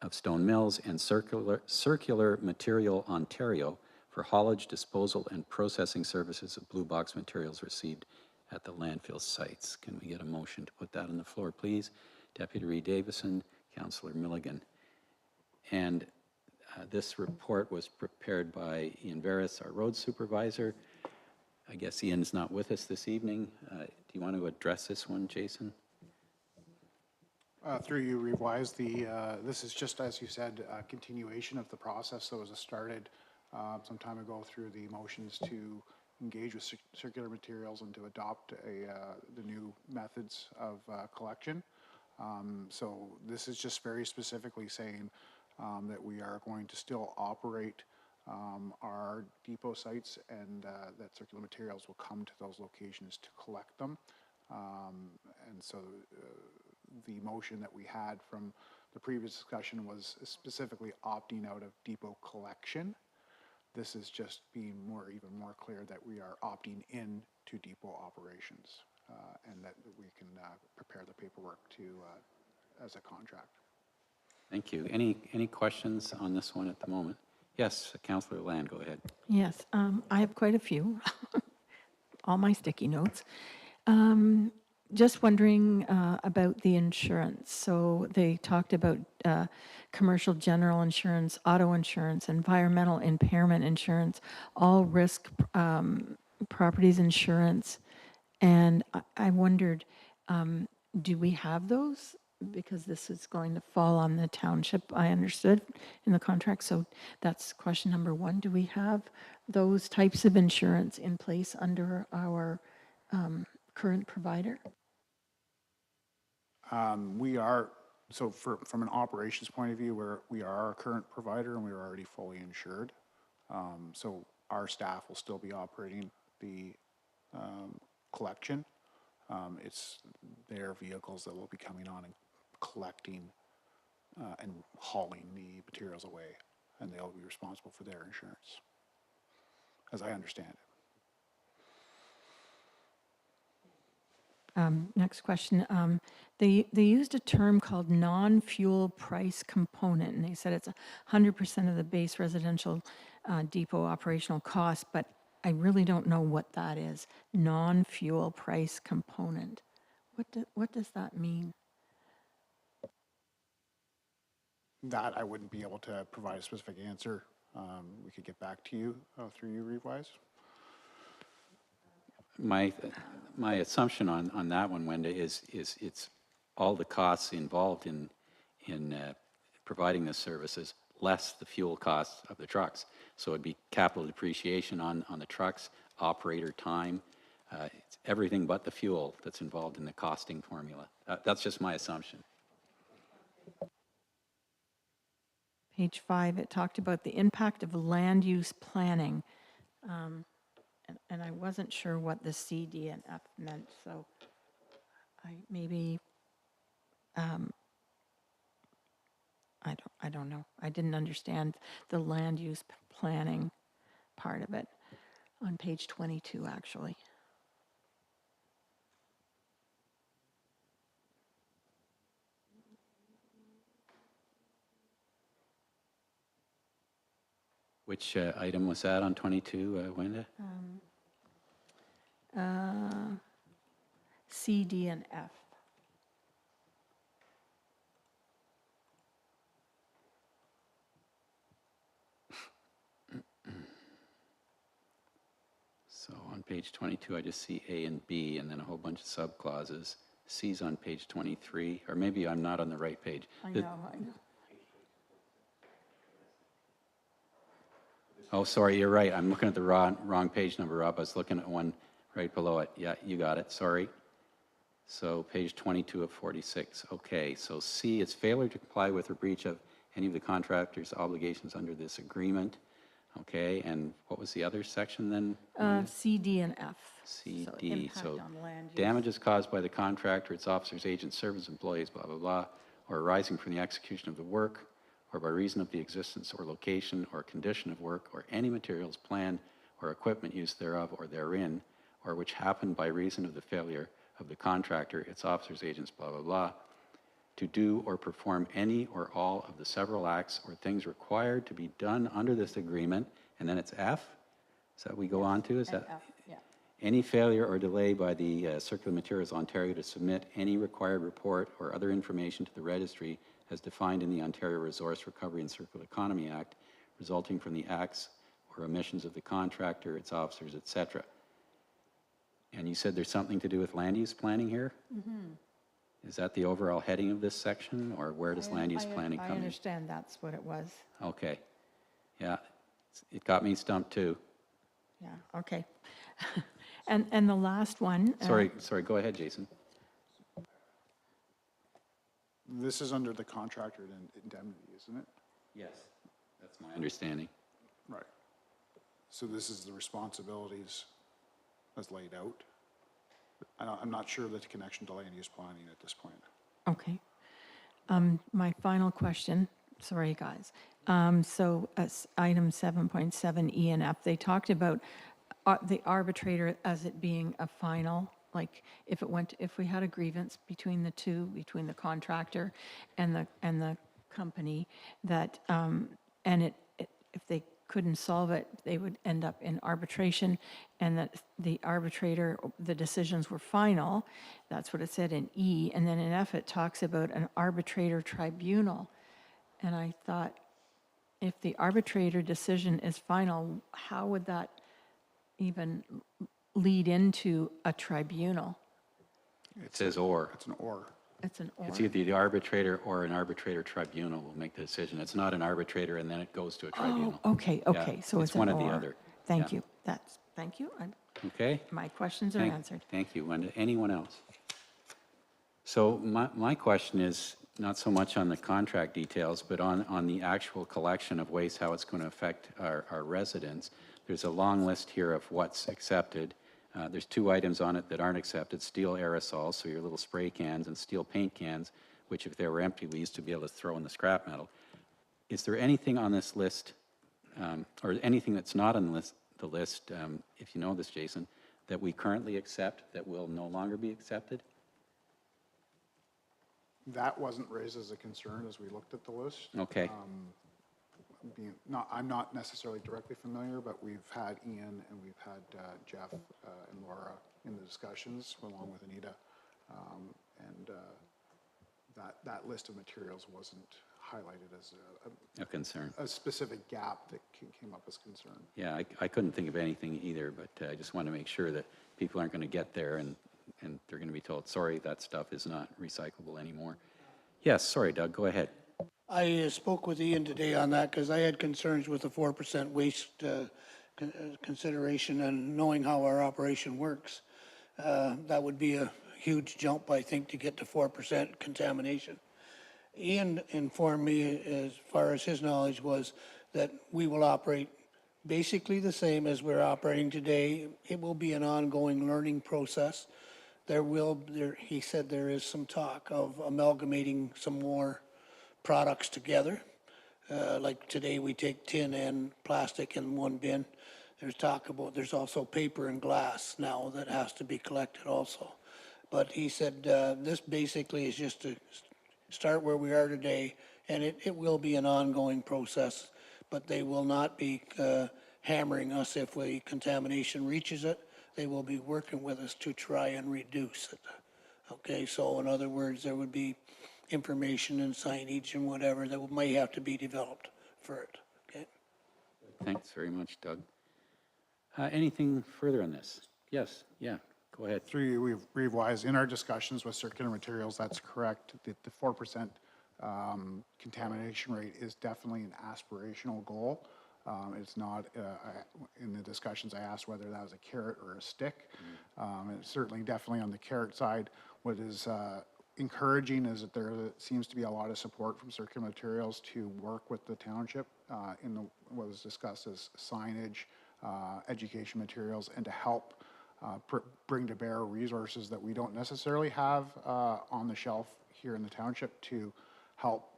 Speaker 1: of Stone Mills and Circular Material Ontario for haulage, disposal, and processing services of blue box materials received at the landfill sites. Can we get a motion to put that on the floor, please? Deputy Reed Davison, Councillor Milligan. And this report was prepared by Ian Veris, our road supervisor. I guess Ian's not with us this evening. Do you want to address this one, Jason?
Speaker 11: Through you, Revise, this is just, as you said, a continuation of the process that was started some time ago through the motions to engage with circular materials and to adopt the new methods of collection. So this is just very specifically saying that we are going to still operate our depot sites, and that circular materials will come to those locations to collect them. And so the motion that we had from the previous discussion was specifically opting out of depot collection. This is just being even more clear that we are opting in to depot operations, and that we can prepare the paperwork as a contract.
Speaker 1: Thank you. Any questions on this one at the moment? Yes, Councillor Land, go ahead.
Speaker 9: Yes, I have quite a few, all my sticky notes. Just wondering about the insurance. So they talked about commercial general insurance, auto insurance, environmental impairment insurance, all risk properties insurance. And I wondered, do we have those? Because this is going to fall on the township, I understood, in the contract. So that's question number one. Do we have those types of insurance in place under our current provider?
Speaker 11: We are, so from an operations point of view, we are our current provider and we are already fully insured. So our staff will still be operating the collection. It's their vehicles that will be coming on and collecting and hauling the materials away, and they'll be responsible for their insurance, as I understand it.
Speaker 9: Next question. They used a term called non-fuel price component, and they said it's 100% of the base residential depot operational cost, but I really don't know what that is. Non-fuel price component. What does that mean?
Speaker 11: That I wouldn't be able to provide a specific answer. We could get back to you through you, Revise.
Speaker 1: My assumption on that one, Wenda, is it's all the costs involved in providing the services, less the fuel costs of the trucks. So it'd be capital depreciation on the trucks, operator time, it's everything but the fuel that's involved in the costing formula. That's just my assumption.
Speaker 9: Page 5, it talked about the impact of land use planning. And I wasn't sure what the C, D, and F meant, so I don't know. I didn't understand the land use planning part of it on page 22, actually.
Speaker 1: Which item was that on 22, Wenda?
Speaker 9: C, D, and F.
Speaker 1: page 22, I just see A and B, and then a whole bunch of subclauses. C's on page 23, or maybe I'm not on the right page.
Speaker 9: I know.
Speaker 1: Oh, sorry, you're right. I'm looking at the wrong page number, Rob. I was looking at one right below it. Yeah, you got it. Sorry. So page 22 of 46. Okay, so C is failure to comply with or breach of any of the contractor's obligations under this agreement. Okay, and what was the other section then?
Speaker 9: C, D, and F.
Speaker 1: C,
Speaker 9: So
Speaker 1: D.
Speaker 9: impact
Speaker 1: So
Speaker 9: on land use.
Speaker 1: damages caused by the contractor, its officers, agents, servants, employees, blah, blah, blah, or arising from the execution of the work, or by reason of the existence or location or condition of work, or any materials, plan, or equipment used thereof or therein, or which happened by reason of the failure of the contractor, its officers, agents, blah, blah, blah, to do or perform any or all of the several acts or things required to be done under this agreement, and then it's F? Is that what we go on to? Is
Speaker 9: And
Speaker 1: that
Speaker 9: F, yeah.
Speaker 1: any failure or delay by the Circular Materials Ontario to submit any required report or other information to the registry as defined in the Ontario Resource Recovery and Circular Economy Act, resulting from the acts or omissions of the contractor, its officers, etc. And you said there's something to do with land use planning here? Is that the overall heading of this section, or where does land use planning
Speaker 9: I
Speaker 1: come in?
Speaker 9: understand that's what it was.
Speaker 1: Okay. Yeah, it got me stumped too.
Speaker 9: Yeah, okay. And the last one.
Speaker 1: Sorry, go ahead, Jason.
Speaker 11: This is under the contractor indemnity, isn't it?
Speaker 1: Yes, that's my understanding.
Speaker 11: Right. So this is the responsibilities as laid out. I'm not sure the connection to land use planning at this point.
Speaker 9: Okay. My final question, sorry, guys. So item 7.7 E and F, they talked about the arbitrator as it being a final, like if we had a grievance between the two, between the contractor and the company, that if they couldn't solve it, they would end up in arbitration, and that the arbitrator, the decisions were final. That's what it said in E. And then in F, it talks about an arbitrator tribunal. And I thought, if the arbitrator decision is final, how would that even lead into a tribunal?
Speaker 1: It says or.
Speaker 11: It's an or.
Speaker 9: It's an or.
Speaker 1: It's either the arbitrator or an arbitrator tribunal will make the decision. It's not an arbitrator and then it goes to a tribunal.
Speaker 9: Oh, okay,
Speaker 1: Yeah,
Speaker 9: okay, so it's an
Speaker 1: one or the
Speaker 9: or.
Speaker 1: other.
Speaker 9: Thank
Speaker 1: Yeah.
Speaker 9: you. Thank you.
Speaker 1: Okay?
Speaker 9: My questions are answered.
Speaker 1: Thank you. And anyone else? So my question is not so much on the contract details, but on the actual collection of waste, how it's going to affect our residents. There's a long list here of what's accepted. There's 2 items on it that aren't accepted: steel aerosols, so your little spray cans, and steel paint cans, which if they were empty, we used to be able to throw in the scrap metal. Is there anything on this list, or anything that's not on the list, if you know this, Jason, that we currently accept that will no longer be accepted?
Speaker 11: That wasn't raised as a concern as we looked at the list.
Speaker 1: Okay.
Speaker 11: I'm not necessarily directly familiar, but we've had Ian and we've had Jeff and Laura in the discussions along with Anita. And that list of materials wasn't highlighted as
Speaker 1: A concern.
Speaker 11: a specific gap that came up as concern.
Speaker 1: Yeah, I couldn't think of anything either, but I just want to make sure that people aren't going to get there and they're going to be told, sorry, that stuff is not recyclable anymore. Yes, sorry, Doug, go ahead.
Speaker 6: I spoke with Ian today on that because I had concerns with the 4% waste consideration, and knowing how our operation works. That would be a huge jump, I think, to get to 4% contamination. Ian informed me, as far as his knowledge was, that we will operate basically the same as we're operating today. It will be an ongoing learning process. He said there is some talk of amalgamating some more products together. Like today we take tin and plastic in one bin. There's also paper and glass now that has to be collected also. But he said this basically is just to start where we are today, and it will be an ongoing process, but they will not be hammering us if contamination reaches it. They will be working with us to try and reduce it. Okay, so in other words, there would be information and signage and whatever that may have to be developed for it. Okay.
Speaker 1: Thanks very much, Doug. Anything further on this? Yes, yeah, go ahead.
Speaker 11: Through you, we've revised in our discussions with circular materials, that's correct. The 4% contamination rate is definitely an aspirational goal. It's not, in the discussions, I asked whether that was a carrot or a stick. It's certainly definitely on the carrot side. What is encouraging is that there seems to be a lot of support from circular materials to work with the township in what was discussed as signage, education materials, and to help bring to bear resources that we don't necessarily have on the shelf here in the township to help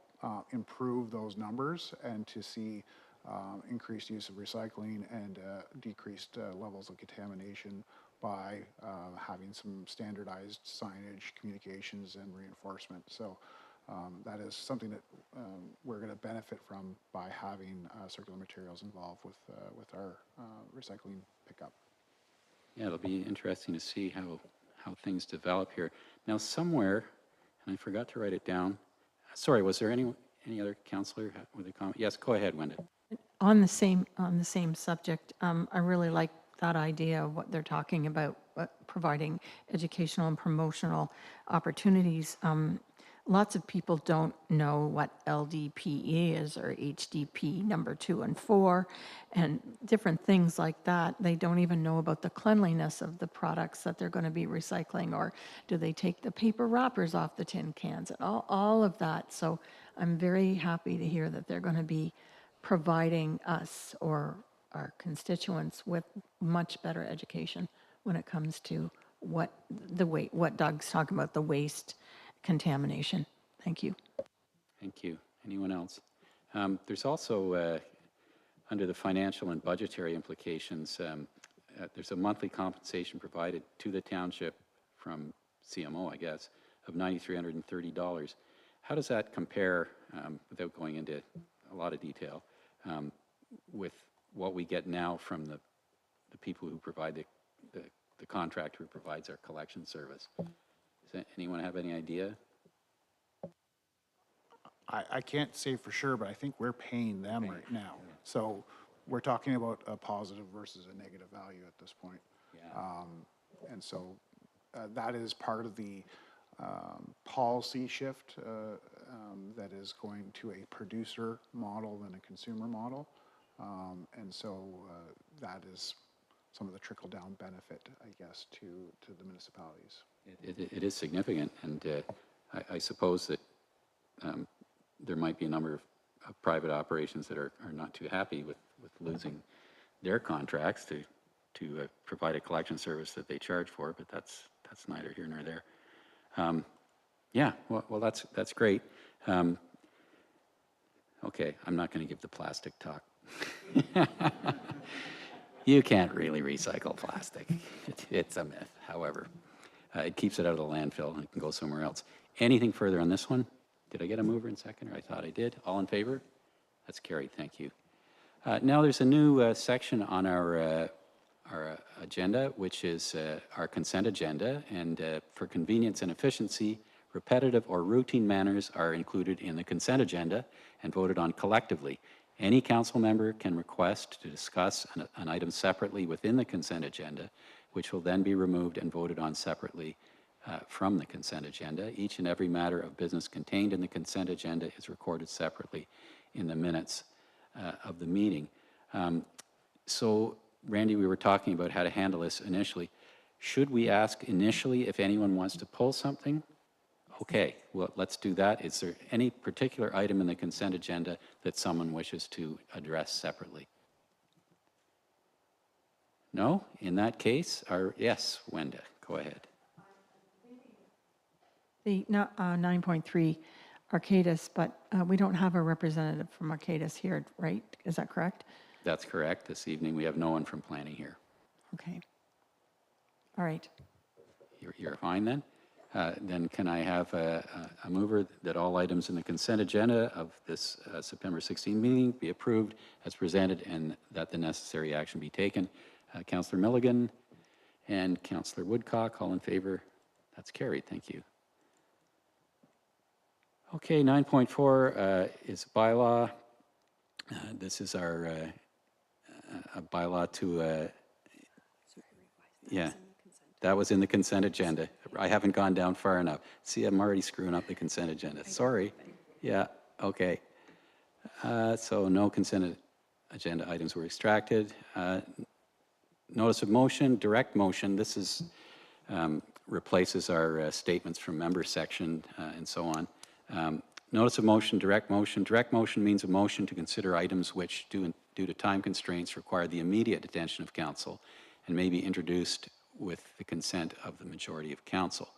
Speaker 11: improve those numbers and to see increased use of recycling and decreased levels of contamination by having some standardized signage, communications, and reinforcement. So that is something that we're going to benefit from by having circular materials involved with our recycling pickup.
Speaker 1: Yeah, it'll be interesting to see how things develop here. Now, somewhere, and I forgot to write it down. Sorry, was there any other councillor with a comment? Yes, go ahead, Wenda.
Speaker 9: On the same subject, I really like that idea of what they're talking about, providing educational and promotional opportunities. Lots of people don't know what LDPE is or HDP number 2 and 4 and different things like that. They don't even know about the cleanliness of the products that they're going to be recycling, or do they take the paper wrappers off the tin cans and all of that. So I'm very happy to hear that they're going to be providing us or our constituents with much better education when it comes to what Doug's talking about, the waste contamination. Thank you.
Speaker 1: Thank you. Anyone else? There's also, under the financial and budgetary implications, there's a monthly compensation provided to the township from CMO, I guess, of $9,330. How does that compare, without going into a lot of detail, with what we get now from the people who provide the contractor who provides our collection service? Does anyone have any idea?
Speaker 11: I can't say for sure, but I think we're paying them right now. So we're talking about a positive versus a negative value at this point.
Speaker 1: Yeah.
Speaker 11: And so that is part of the policy shift that is going to a producer model than a consumer model. And so that is some of the trickle-down benefit, I guess, to the municipalities.
Speaker 1: It is significant, and I suppose that there might be a number of private operations that are not too happy with losing their contracts to provide a collection service that they charge for, but that's neither here nor there. Yeah, well, that's great. Okay, I'm not going to give the plastic talk. You can't really recycle plastic. It's a myth, however. It keeps it out of the landfill and it can go somewhere else. Anything further on this one? Did I get a mover and seconder? I thought I did. All in favor? That's carried. Thank you. Now there's a new section on our agenda, which is our consent agenda. And for convenience and efficiency, repetitive or routine matters are included in the consent agenda and voted on collectively. Any council member can request to discuss an item separately within the consent agenda, which will then be removed and voted on separately from the consent agenda. Each and every matter of business contained in the consent agenda is recorded separately in the minutes of the meeting. So, Randy, we were talking about how to handle this initially. Should we ask initially if anyone wants to pull something? Okay, well, let's do that. Is there any particular item in the consent agenda that someone wishes to address separately? No? In that case, yes, Wenda, go ahead.
Speaker 9: The 9.3 Arcadis, but we don't have a representative from Arcadis here, right? Is that correct?
Speaker 1: That's correct. This evening, we have no one from planning here.
Speaker 9: Okay. All right.
Speaker 1: You're fine then? Then can I have a mover that all items in the consent agenda of this September 16 meeting be approved as presented and that the necessary action be taken? Councillor Milligan and Councillor Woodcock, all in favor? That's carried. Thank you. Okay, 9.4 is bylaw. This is our a bylaw to Yeah, that was in the consent agenda. I haven't gone down far enough. See, I'm already screwing up the consent agenda. Sorry. Yeah, okay. So no consent agenda items were extracted. Notice of motion, direct motion. This is replaces our statements from member section and so on. Notice of motion, direct motion. Direct motion means a motion to consider items which, due to time constraints, require the immediate attention of council and may be introduced with the consent of the majority of council.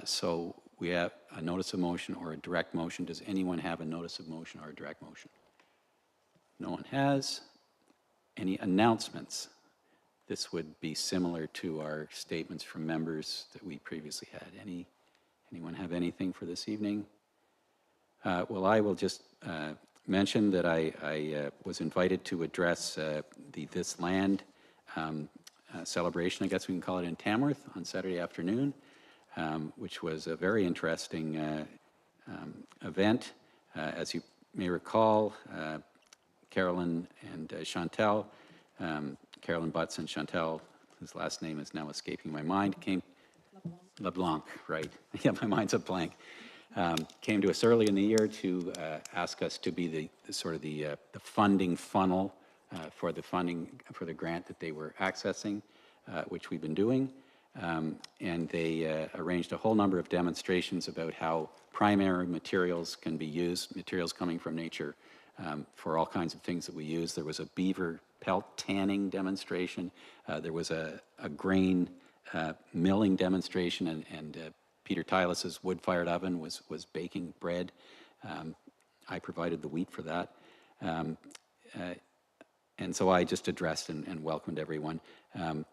Speaker 1: So we have a notice of motion or a direct motion. Does anyone have a notice of motion or a direct motion? No one has. Any announcements? This would be similar to our statements from members that we previously had. Anyone have anything for this evening? Well, I will just mention that I was invited to address the This Land celebration, I guess we can call it, in Tamworth on Saturday afternoon, which was a very interesting event. As you may recall, Carolyn and Chantal, Carolyn Butts and Chantal, whose last name is now escaping my mind, came, LeBlanc, right. Yeah, my mind's a blank. Came to us early in the year to ask us to be the funding funnel for the grant that they were accessing, which we've been doing. And they arranged a whole number of demonstrations about how primary materials can be used, materials coming from nature, for all kinds of things that we use. There was a beaver pelt tanning demonstration. There was a grain milling demonstration, and Peter Tylus's wood-fired oven was baking bread. I provided the wheat for that. And so I just addressed and welcomed everyone.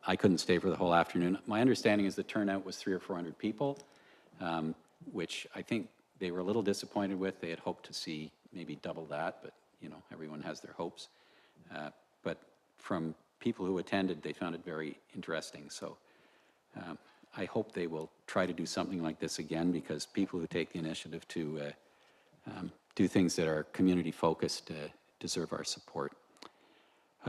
Speaker 1: I couldn't stay for the whole afternoon. My understanding is the turnout was 300 or 400 people, which I think they were a little disappointed with. They had hoped to see maybe double that, but you know, everyone has their hopes. But from people who attended, they found it very interesting. So I hope they will try to do something like this again, because people who take the initiative to do things that are community focused deserve our support.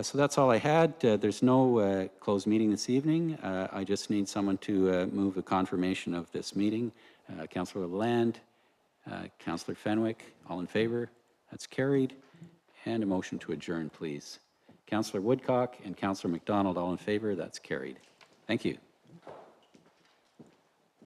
Speaker 1: So that's all I had. There's no closed meeting this evening. I just need someone to move a confirmation of this meeting. Councillor Lalande, Councillor Fenwick, all in favor? That's carried. And a motion to adjourn, please. Councillor Woodcock and Councillor McDonald, all in favor? That's carried. Thank you.